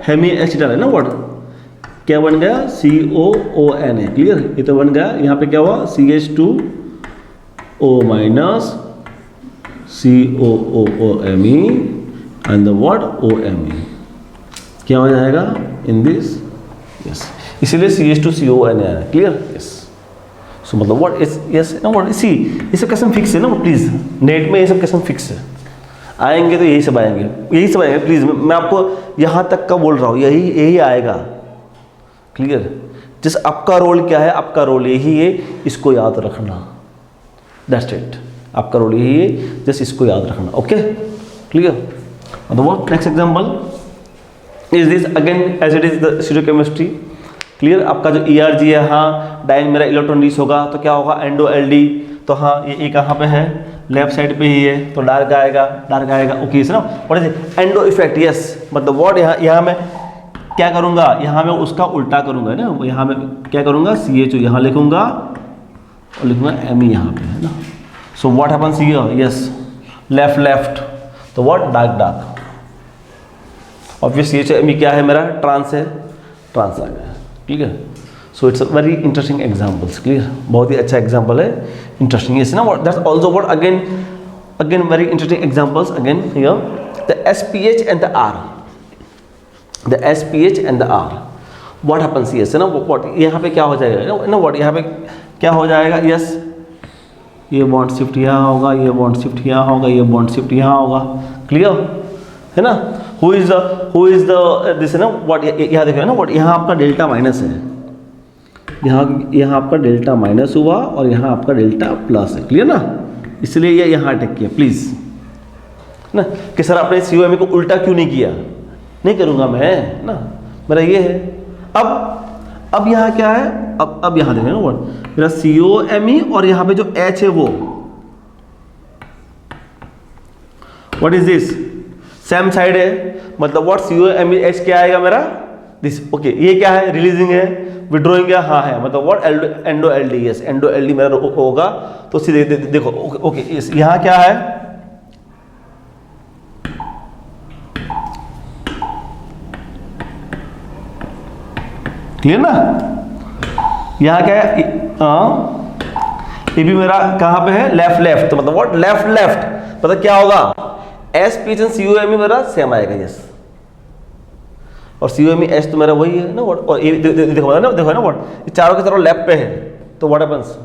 A: हेमी एसिटल है ना व्हाट क्या बन गया COONA क्लियर ये तो बन गया यहाँ पे क्या हुआ CH2O minus COOMe and the word OMe क्या हो जाएगा इन दिस यस इसीलिए CH2CONA आया क्लियर यस सो मतलब व्हाट इज यस ना व्हाट सी ये सब क्वेश्चन फिक्स है ना प्लीज नेट में ये सब क्वेश्चन फिक्स है आएंगे तो यही सब आएंगे प्लीज मैं आपको यहाँ तक का बोल रहा हूँ यही आएगा क्लियर जिस आपका रोल क्या है आपका रोल यही है इसको याद रखना दैट्स इट आपका रोल यही है जस्ट इसको याद रखना ओके क्लियर मतलब next example is this again as it is the stereochemistry clear आपका जो ERG है हाँ डाइन मेरा इलेक्ट्रॉन रिलीज होगा तो क्या होगा एंडो LD तो हाँ ये कहाँ पे है लेफ्ट साइड पे ही है तो डार्क आएगा ओके इस ना what is endo effect yes मतलब व्हाट यहाँ मैं क्या करूँगा यहाँ मैं उसका उल्टा करूँगा ना यहाँ मैं क्या करूँगा CHO यहाँ लिखूँगा और लिखूँगा ME यहाँ पे है ना so what happens here yes left तो what dark obvious CHO ME क्या है मेरा ट्रांस आ गया ठीक है so it's a very interesting examples clear बहुत ही अच्छा एग्जाम्पल है इंटरेस्टिंग इज ना that's also what again very interesting examples again here the SPH and the R what happens yes ना व्हाट यहाँ पे क्या हो जाएगा ना व्हाट यहाँ पे क्या हो जाएगा यस ये बॉन्ड शिफ्ट यहाँ होगा ये बॉन्ड शिफ्ट यहाँ होगा ये बॉन्ड शिफ्ट यहाँ होगा क्लियर है ना हु इज द दिस है ना व्हाट यहाँ देखो ना व्हाट यहाँ आपका डेल्टा माइनस है यहाँ आपका डेल्टा माइनस हुआ और यहाँ आपका डेल्टा प्लस है क्लियर ना इसलिए ये यहाँ अटैक किया प्लीज ना कि सर आपने COMe को उल्टा क्यों नहीं किया नहीं करूँगा मैं ना मेरा ये है अब यहाँ क्या है अब यहाँ देखो ना व्हाट मेरा COMe और यहाँ पे जो H है वो what is this same side है मतलब व्हाट COMe H क्या आएगा मेरा दिस ओके ये क्या है रिलीजिंग है विड्रॉइंग है हाँ है मतलब what endo LD yes endo LD मेरा होगा तो सीधे देखो ओके यहाँ क्या है क्लियर ना यहाँ क्या है ये भी मेरा कहाँ पे है लेफ्ट तो मतलब व्हाट लेफ्ट मतलब क्या होगा SPH एंड COMe मेरा सेम आएगा यस और COMe H तो मेरा वही है ना व्हाट और ये देखो ना व्हाट ये चारों के चारों लेफ्ट पे है तो व्हाट हैपेंस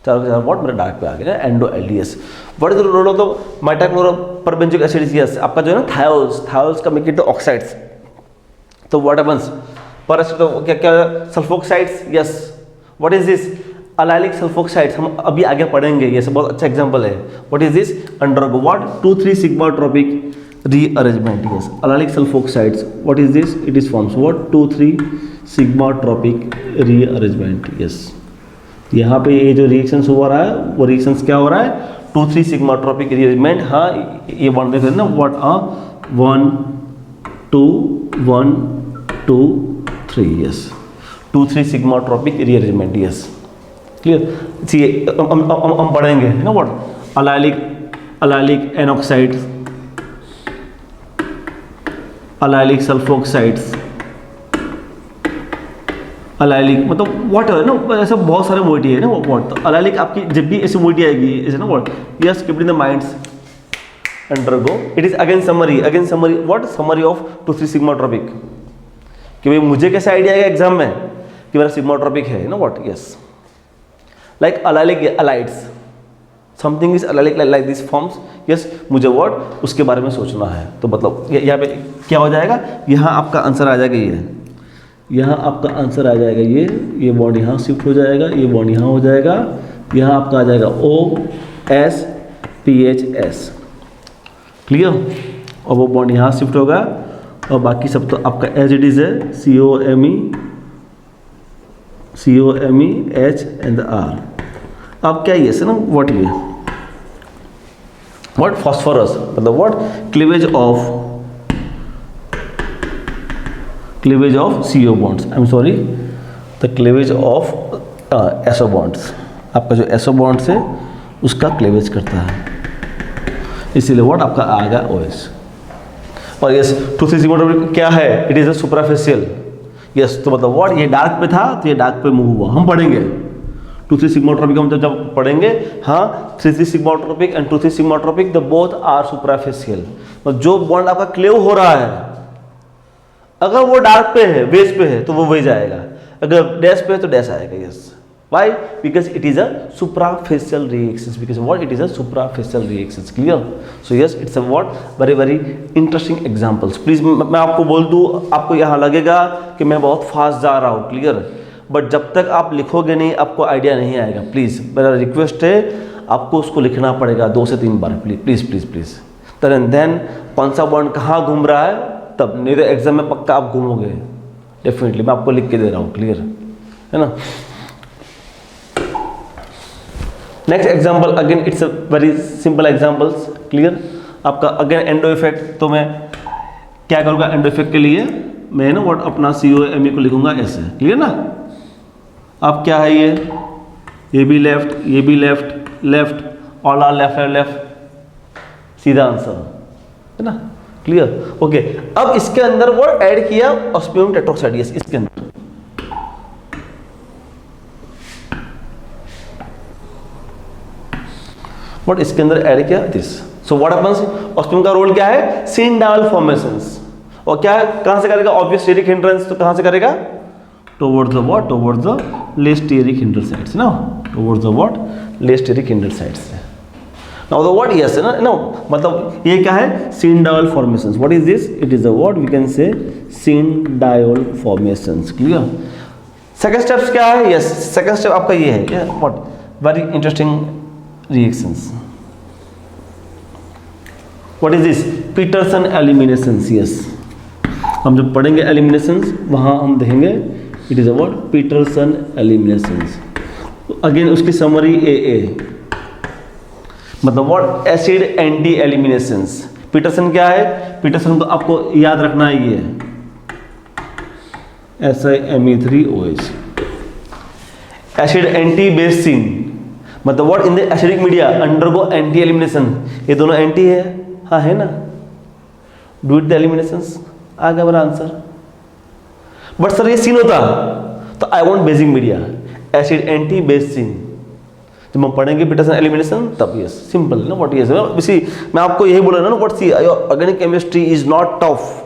A: चारों के चारों व्हाट मेरा डार्क पे आ गया endo LDS what is the role of the metachloroperbenzoic acid yes आपका जो है ना थायोल्स का मेक इट द ऑक्साइड्स तो व्हाट हैपेंस पर तो क्या sulfoxides yes what is this allylic sulfoxides हम अभी आगे पढ़ेंगे ये सब बहुत अच्छा एग्जांपल है what is this undergo what 2,3 sigmatropic rearrangement yes allylic sulfoxides what is this it is forms what 2,3 sigmatropic rearrangement yes यहाँ पे ये जो रिएक्शंस हो रहा है वो रिएक्शंस क्या हो रहा है 2,3 सिग्मा ट्रॉपिक रीअरेंजमेंट हाँ ये बॉन्ड देख ना what 1 2 1 2 3 yes 2,3 sigmatropic rearrangement yes clear see हम पढ़ेंगे ना what allylic N oxides allylic sulfoxides allylic मतलब व्हाट है ना ऐसा बहुत सारे मोइटी है ना व्हाट तो अलाइलिक आपकी जब भी ऐसी मोइटी आएगी ऐसे ना what yes keep in the minds undergo it is again summary what summary of 2,3 sigmatropic कि भाई मुझे कैसे आइडिया आएगा एग्जाम में कि मेरा सिग्मा ट्रॉपिक है ना what yes like allylic halides something is allylic like this forms yes मुझे व्हाट उसके बारे में सोचना है तो मतलब यहाँ पे क्या हो जाएगा यहाँ आपका आंसर आ जाएगा ये यहाँ आपका आंसर आ जाएगा ये बॉन्ड यहाँ शिफ्ट हो जाएगा, ये बॉन्ड यहाँ हो जाएगा, यहाँ आपका आ जाएगा OS-PHS, क्लियर। और वो बॉन्ड यहाँ शिफ्ट होगा और बाकी सब तो आपका एज इट इज है, COME एंड R। अब क्या ये से ना व्हाट ये व्हाट फॉस्फोरस मतलब what cleavage of CO bonds, I am sorry the cleavage of SO bonds, आपका जो SO bonds है उसका क्लीवेज करता है, इसीलिए व्हाट आपका आ गया OS। और यस 2,3 सिग्मा टॉपिक क्या है, इट इज अ सुपराफिशियल, यस। तो मतलब व्हाट ये डार्क पे था तो ये डार्क पे मूव हुआ, हम पढ़ेंगे 2,3 सिग्मा टॉपिक हम जब पढ़ेंगे, हाँ 3,3 sigmatropic and 2,3 sigmatropic the both are suprafacial. मतलब जो बॉन्ड आपका क्लेव हो रहा है अगर वो डार्क पे है, बेस पे है तो वो वही जाएगा, अगर डैश पे है तो डैश आएगा, yes. Why? Because it is a suprafascial reactions. Because what? It is a suprafascial reactions. Clear? So yes, it's a what? Very interesting examples. Please मैं आपको बोल दूँ, आपको यहाँ लगेगा कि मैं बहुत फास्ट जा रहा हूँ, क्लियर। बट जब तक आप लिखोगे नहीं आपको आइडिया नहीं आएगा। प्लीज़ मेरा रिक्वेस्ट है, आपको उसको लिखना पड़ेगा 2 से 3 बार, प्लीज़। देन कौन सा बॉन्ड कहाँ घूम रहा है तब, नहीं तो एग्जाम में पक्का आप घूमोगे डेफिनेटली, मैं आपको लिख के दे रहा हूँ, क्लियर है ना। Next example, again it's a very simple examples, clear. आपका अगेन एंडो इफेक्ट, तो मैं क्या करूँगा एंडो इफेक्ट के लिए, मैं ना व्हाट अपना COME को लिखूंगा ऐसे, क्लियर ना। अब क्या है ये भी लेफ्ट, ऑल आर लेफ्ट, सीधा आंसर है ना, क्लियर। ओके, अब इसके अंदर वो ऐड किया ऑस्मियम टेट्रोक्साइड, यस इसके अंदर बट इसके अंदर ऐड किया this. So what happens, osmium का रोल क्या है, सिंडाल फॉर्मेशंस, और क्या है कहां से करेगा, ऑब्वियस स्टेरिक हिंड्रेंस, तो कहां से करेगा, towards the what, towards the less steric hindrance sides ना, towards the what, less steric hindrance sides. Now the what, yes ना, नो मतलब ये क्या है, syn diol formations. What is this, it is the what we can say syn diol formations, clear. Second steps क्या है, yes second step आपका ये है, what very interesting reactions. What is this? Peterson eliminations. Yes. हम जब पढ़ेंगे eliminations वहाँ हम देखेंगे it is a what? Peterson eliminations. Again उसकी summary AA. मतलब what? Acid anti eliminations. Peterson क्या है? Peterson को आपको याद रखना है ये SiMe3OH. Acid anti basin. मतलब what in the acidic media undergo anti elimination, ये दोनों एंटी है, हाँ है ना, डू इट द एलिमिनेशंस, आ गया मेरा आंसर। बट सर ये सीन होता तो I want basic media, acid anti base syn, जब हम पढ़ेंगे पीटरसन एलिमिनेशन तब, यस सिंपल ना व्हाट इज, इसी मैं आपको यही बोल रहा ना, what see organic chemistry is not tough.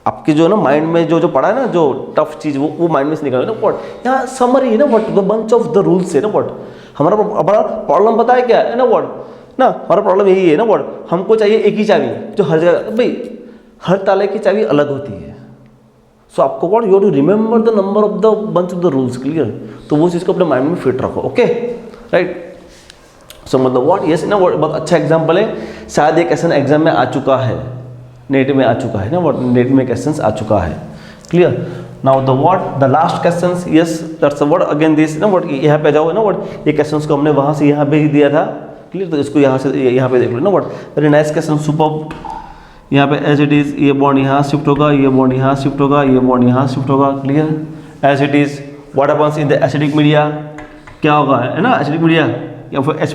A: आपकी जो ना माइंड में जो पढ़ा है ना, जो टफ चीज वो माइंड में से निकाल ना, व्हाट यहाँ समरी है ना, what the bunch of the rules है ना, व्हाट हमारा प्रॉब्लम पता है क्या है ना, व्हाट ना हमारा प्रॉब्लम यही है ना, व्हाट हमको चाहिए एक ही चाबी जो हर जगह, भाई हर ताले की चाबी अलग होती है। सो आपको what you have to remember the number of the bunch of the rules, clear. तो वो चीज़ को अपने माइंड में फिट रखो, ओके राइट। सो मतलब व्हाट यस ना, बहुत अच्छा एग्जाम्पल है, शायद एक क्वेश्चन एग्जाम में आ चुका है, नेट में आ चुका है ना, व्हाट नेट में क्वेश्चन आ चुका है, clear. Now the what the last questions, yes that's what again this ना, व्हाट यहाँ पे जाओ ना, व्हाट ये क्वेश्चंस को हमने वहाँ से यहाँ भेज दिया था, क्लियर। तो इसको यहाँ से यहाँ पे देख लो ना, what very nice question, superb. यहाँ पे एज इट इज ये बॉन्ड यहाँ शिफ्ट होगा, ये बॉन्ड यहाँ शिफ्ट होगा, ये बॉन्ड यहाँ शिफ्ट होगा, clear. As it is what happens in the acidic media, क्या होगा है ना, एसिडिक मीडिया या फिर H+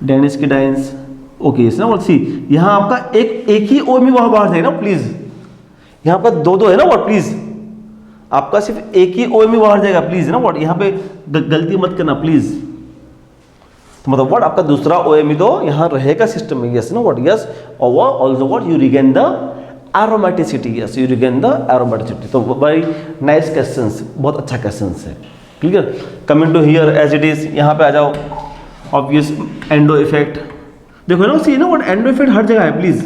A: डेनिस की डाइंस, ओके ना, व्हाट सी यहाँ आपका एक ही OMe वहाँ बाहर जाएगा ना, प्लीज यहाँ पर दो है ना, व्हाट प्लीज आपका सिर्फ एक ही OMe बाहर जाएगा, प्लीज ना, व्हाट यहाँ पे गलती मत करना प्लीज। तो मतलब व्हाट आपका दूसरा OMe तो यहाँ रहेगा सिस्टम में, यस ना, व्हाट यस। और also what you regain the aromaticity, yes you regain the aromaticity. तो वेरी नाइस क्वेश्चंस, बहुत अच्छा क्वेश्चंस है, clear. Coming to here as it is, यहाँ पे आ जाओ, ऑब्वियस एंडो इफेक्ट देखो ना, सी ना व्हाट एंडो इफेक्ट हर जगह है, प्लीज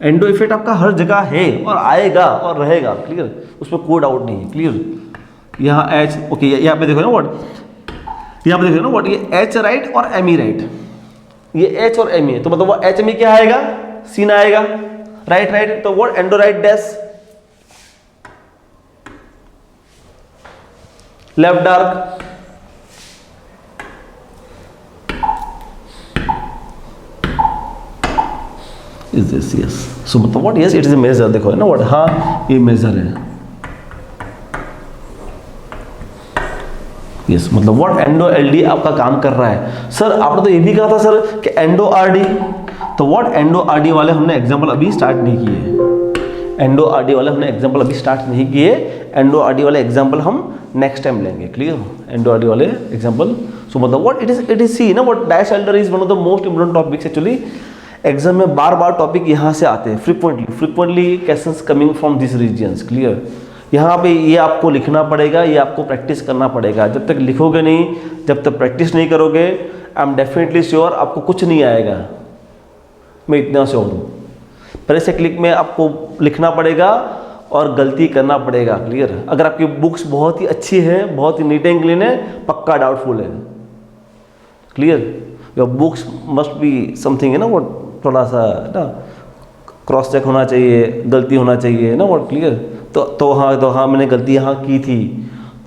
A: एंडो इफेक्ट आपका हर जगह है और आएगा और रहेगा, क्लियर, उसमें कोई डाउट नहीं है, क्लियर। यहाँ एच, ओके, यहाँ पे देखो ना व्हाट, यहाँ पे देखो ना व्हाट, ये एच राइट और एम ई राइट, ये एच और एम ई है, तो मतलब वो एच एम ई क्या आएगा, सीन आएगा, राइट राइट, तो what endo right dash, left dark, is this, yes, so मतलब what, yes it is a major, देखो है ना व्हाट, हाँ ये मेजर है, यस, मतलब व्हाट एंडो एलडी आपका काम कर रहा है। सर आपने तो ये भी कहा था सर कि एंडो आरडी, तो व्हाट एंडो आरडी वाले हमने एग्जांपल अभी स्टार्ट नहीं किए, एंडो आरडी वाले हमने एग्जांपल अभी स्टार्ट नहीं किए, एंडो आरडी वाले एग्जांपल हम नेक्स्ट टाइम लेंगे, क्लियर, एंडो आरडी वाले एग्जांपल। सो मतलब व्हाट इट इज सी ना what Diels Alder is one of the most important topics actually, exam में बार बार टॉपिक यहाँ से आते हैं, frequently questions coming from this regions, clear. यहाँ पे ये आपको लिखना पड़ेगा, ये आपको प्रैक्टिस करना पड़ेगा, जब तक लिखोगे नहीं, जब तक प्रैक्टिस नहीं करोगे, आई एम डेफिनेटली श्योर आपको कुछ नहीं आएगा, मैं इतना श्योर हूँ। पहले से क्लिक में आपको लिखना पड़ेगा और गलती करना पड़ेगा, क्लियर। अगर आपकी बुक्स बहुत ही अच्छी है, बहुत ही नीट एंड क्लीन है, पक्का डाउटफुल है, clear. Your books must be something है ना वो, थोड़ा सा ना क्रॉस चेक होना चाहिए, गलती होना चाहिए ना वो, क्लियर। तो हाँ मैंने गलती यहाँ की थी,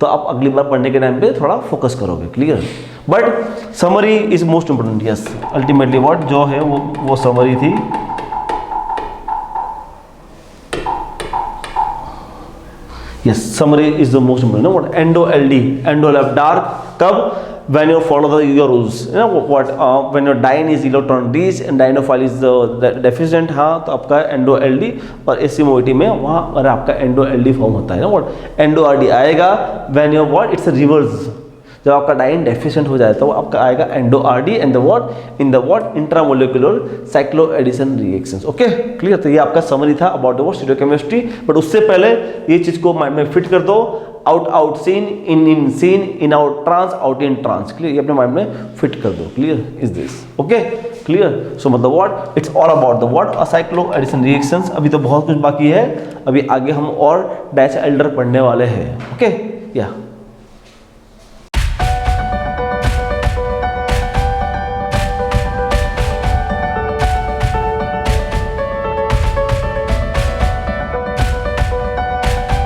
A: तो आप अगली बार पढ़ने के टाइम पे थोड़ा फोकस करोगे, clear. But summary is most important, yes, ultimately what जो है वो समरी थी। Yes, summary is the most important, what endo LD, endo left dark, कब, when you follow your rules, you know what, when your dine is electron rich and dinophile is deficient, हाँ तो आपका endo LD, और AC moiety में वहाँ और आपका endo LD form होता है ना व्हाट, एंडो आरडी आएगा when your what, it's a reverse, जब आपका डाइन डेफिशिएंट हो जाए तो वो आपका आएगा endo RD and the what, in the what, intramolecular cyclo addition reactions, okay, clear. तो ये आपका समरी था about the what stereochemistry, but उससे पहले ये चीज को माइंड में फिट कर दो, out scene, in scene, in out trans, out in trans, clear, ये अपने माइंड में फिट कर दो, clear is this, okay, clear. So मतलब what, it's all about the what, cyclo addition reactions. अभी तो बहुत कुछ बाकी है, अभी आगे हम और डैश एल्डर पढ़ने वाले हैं, ओके, या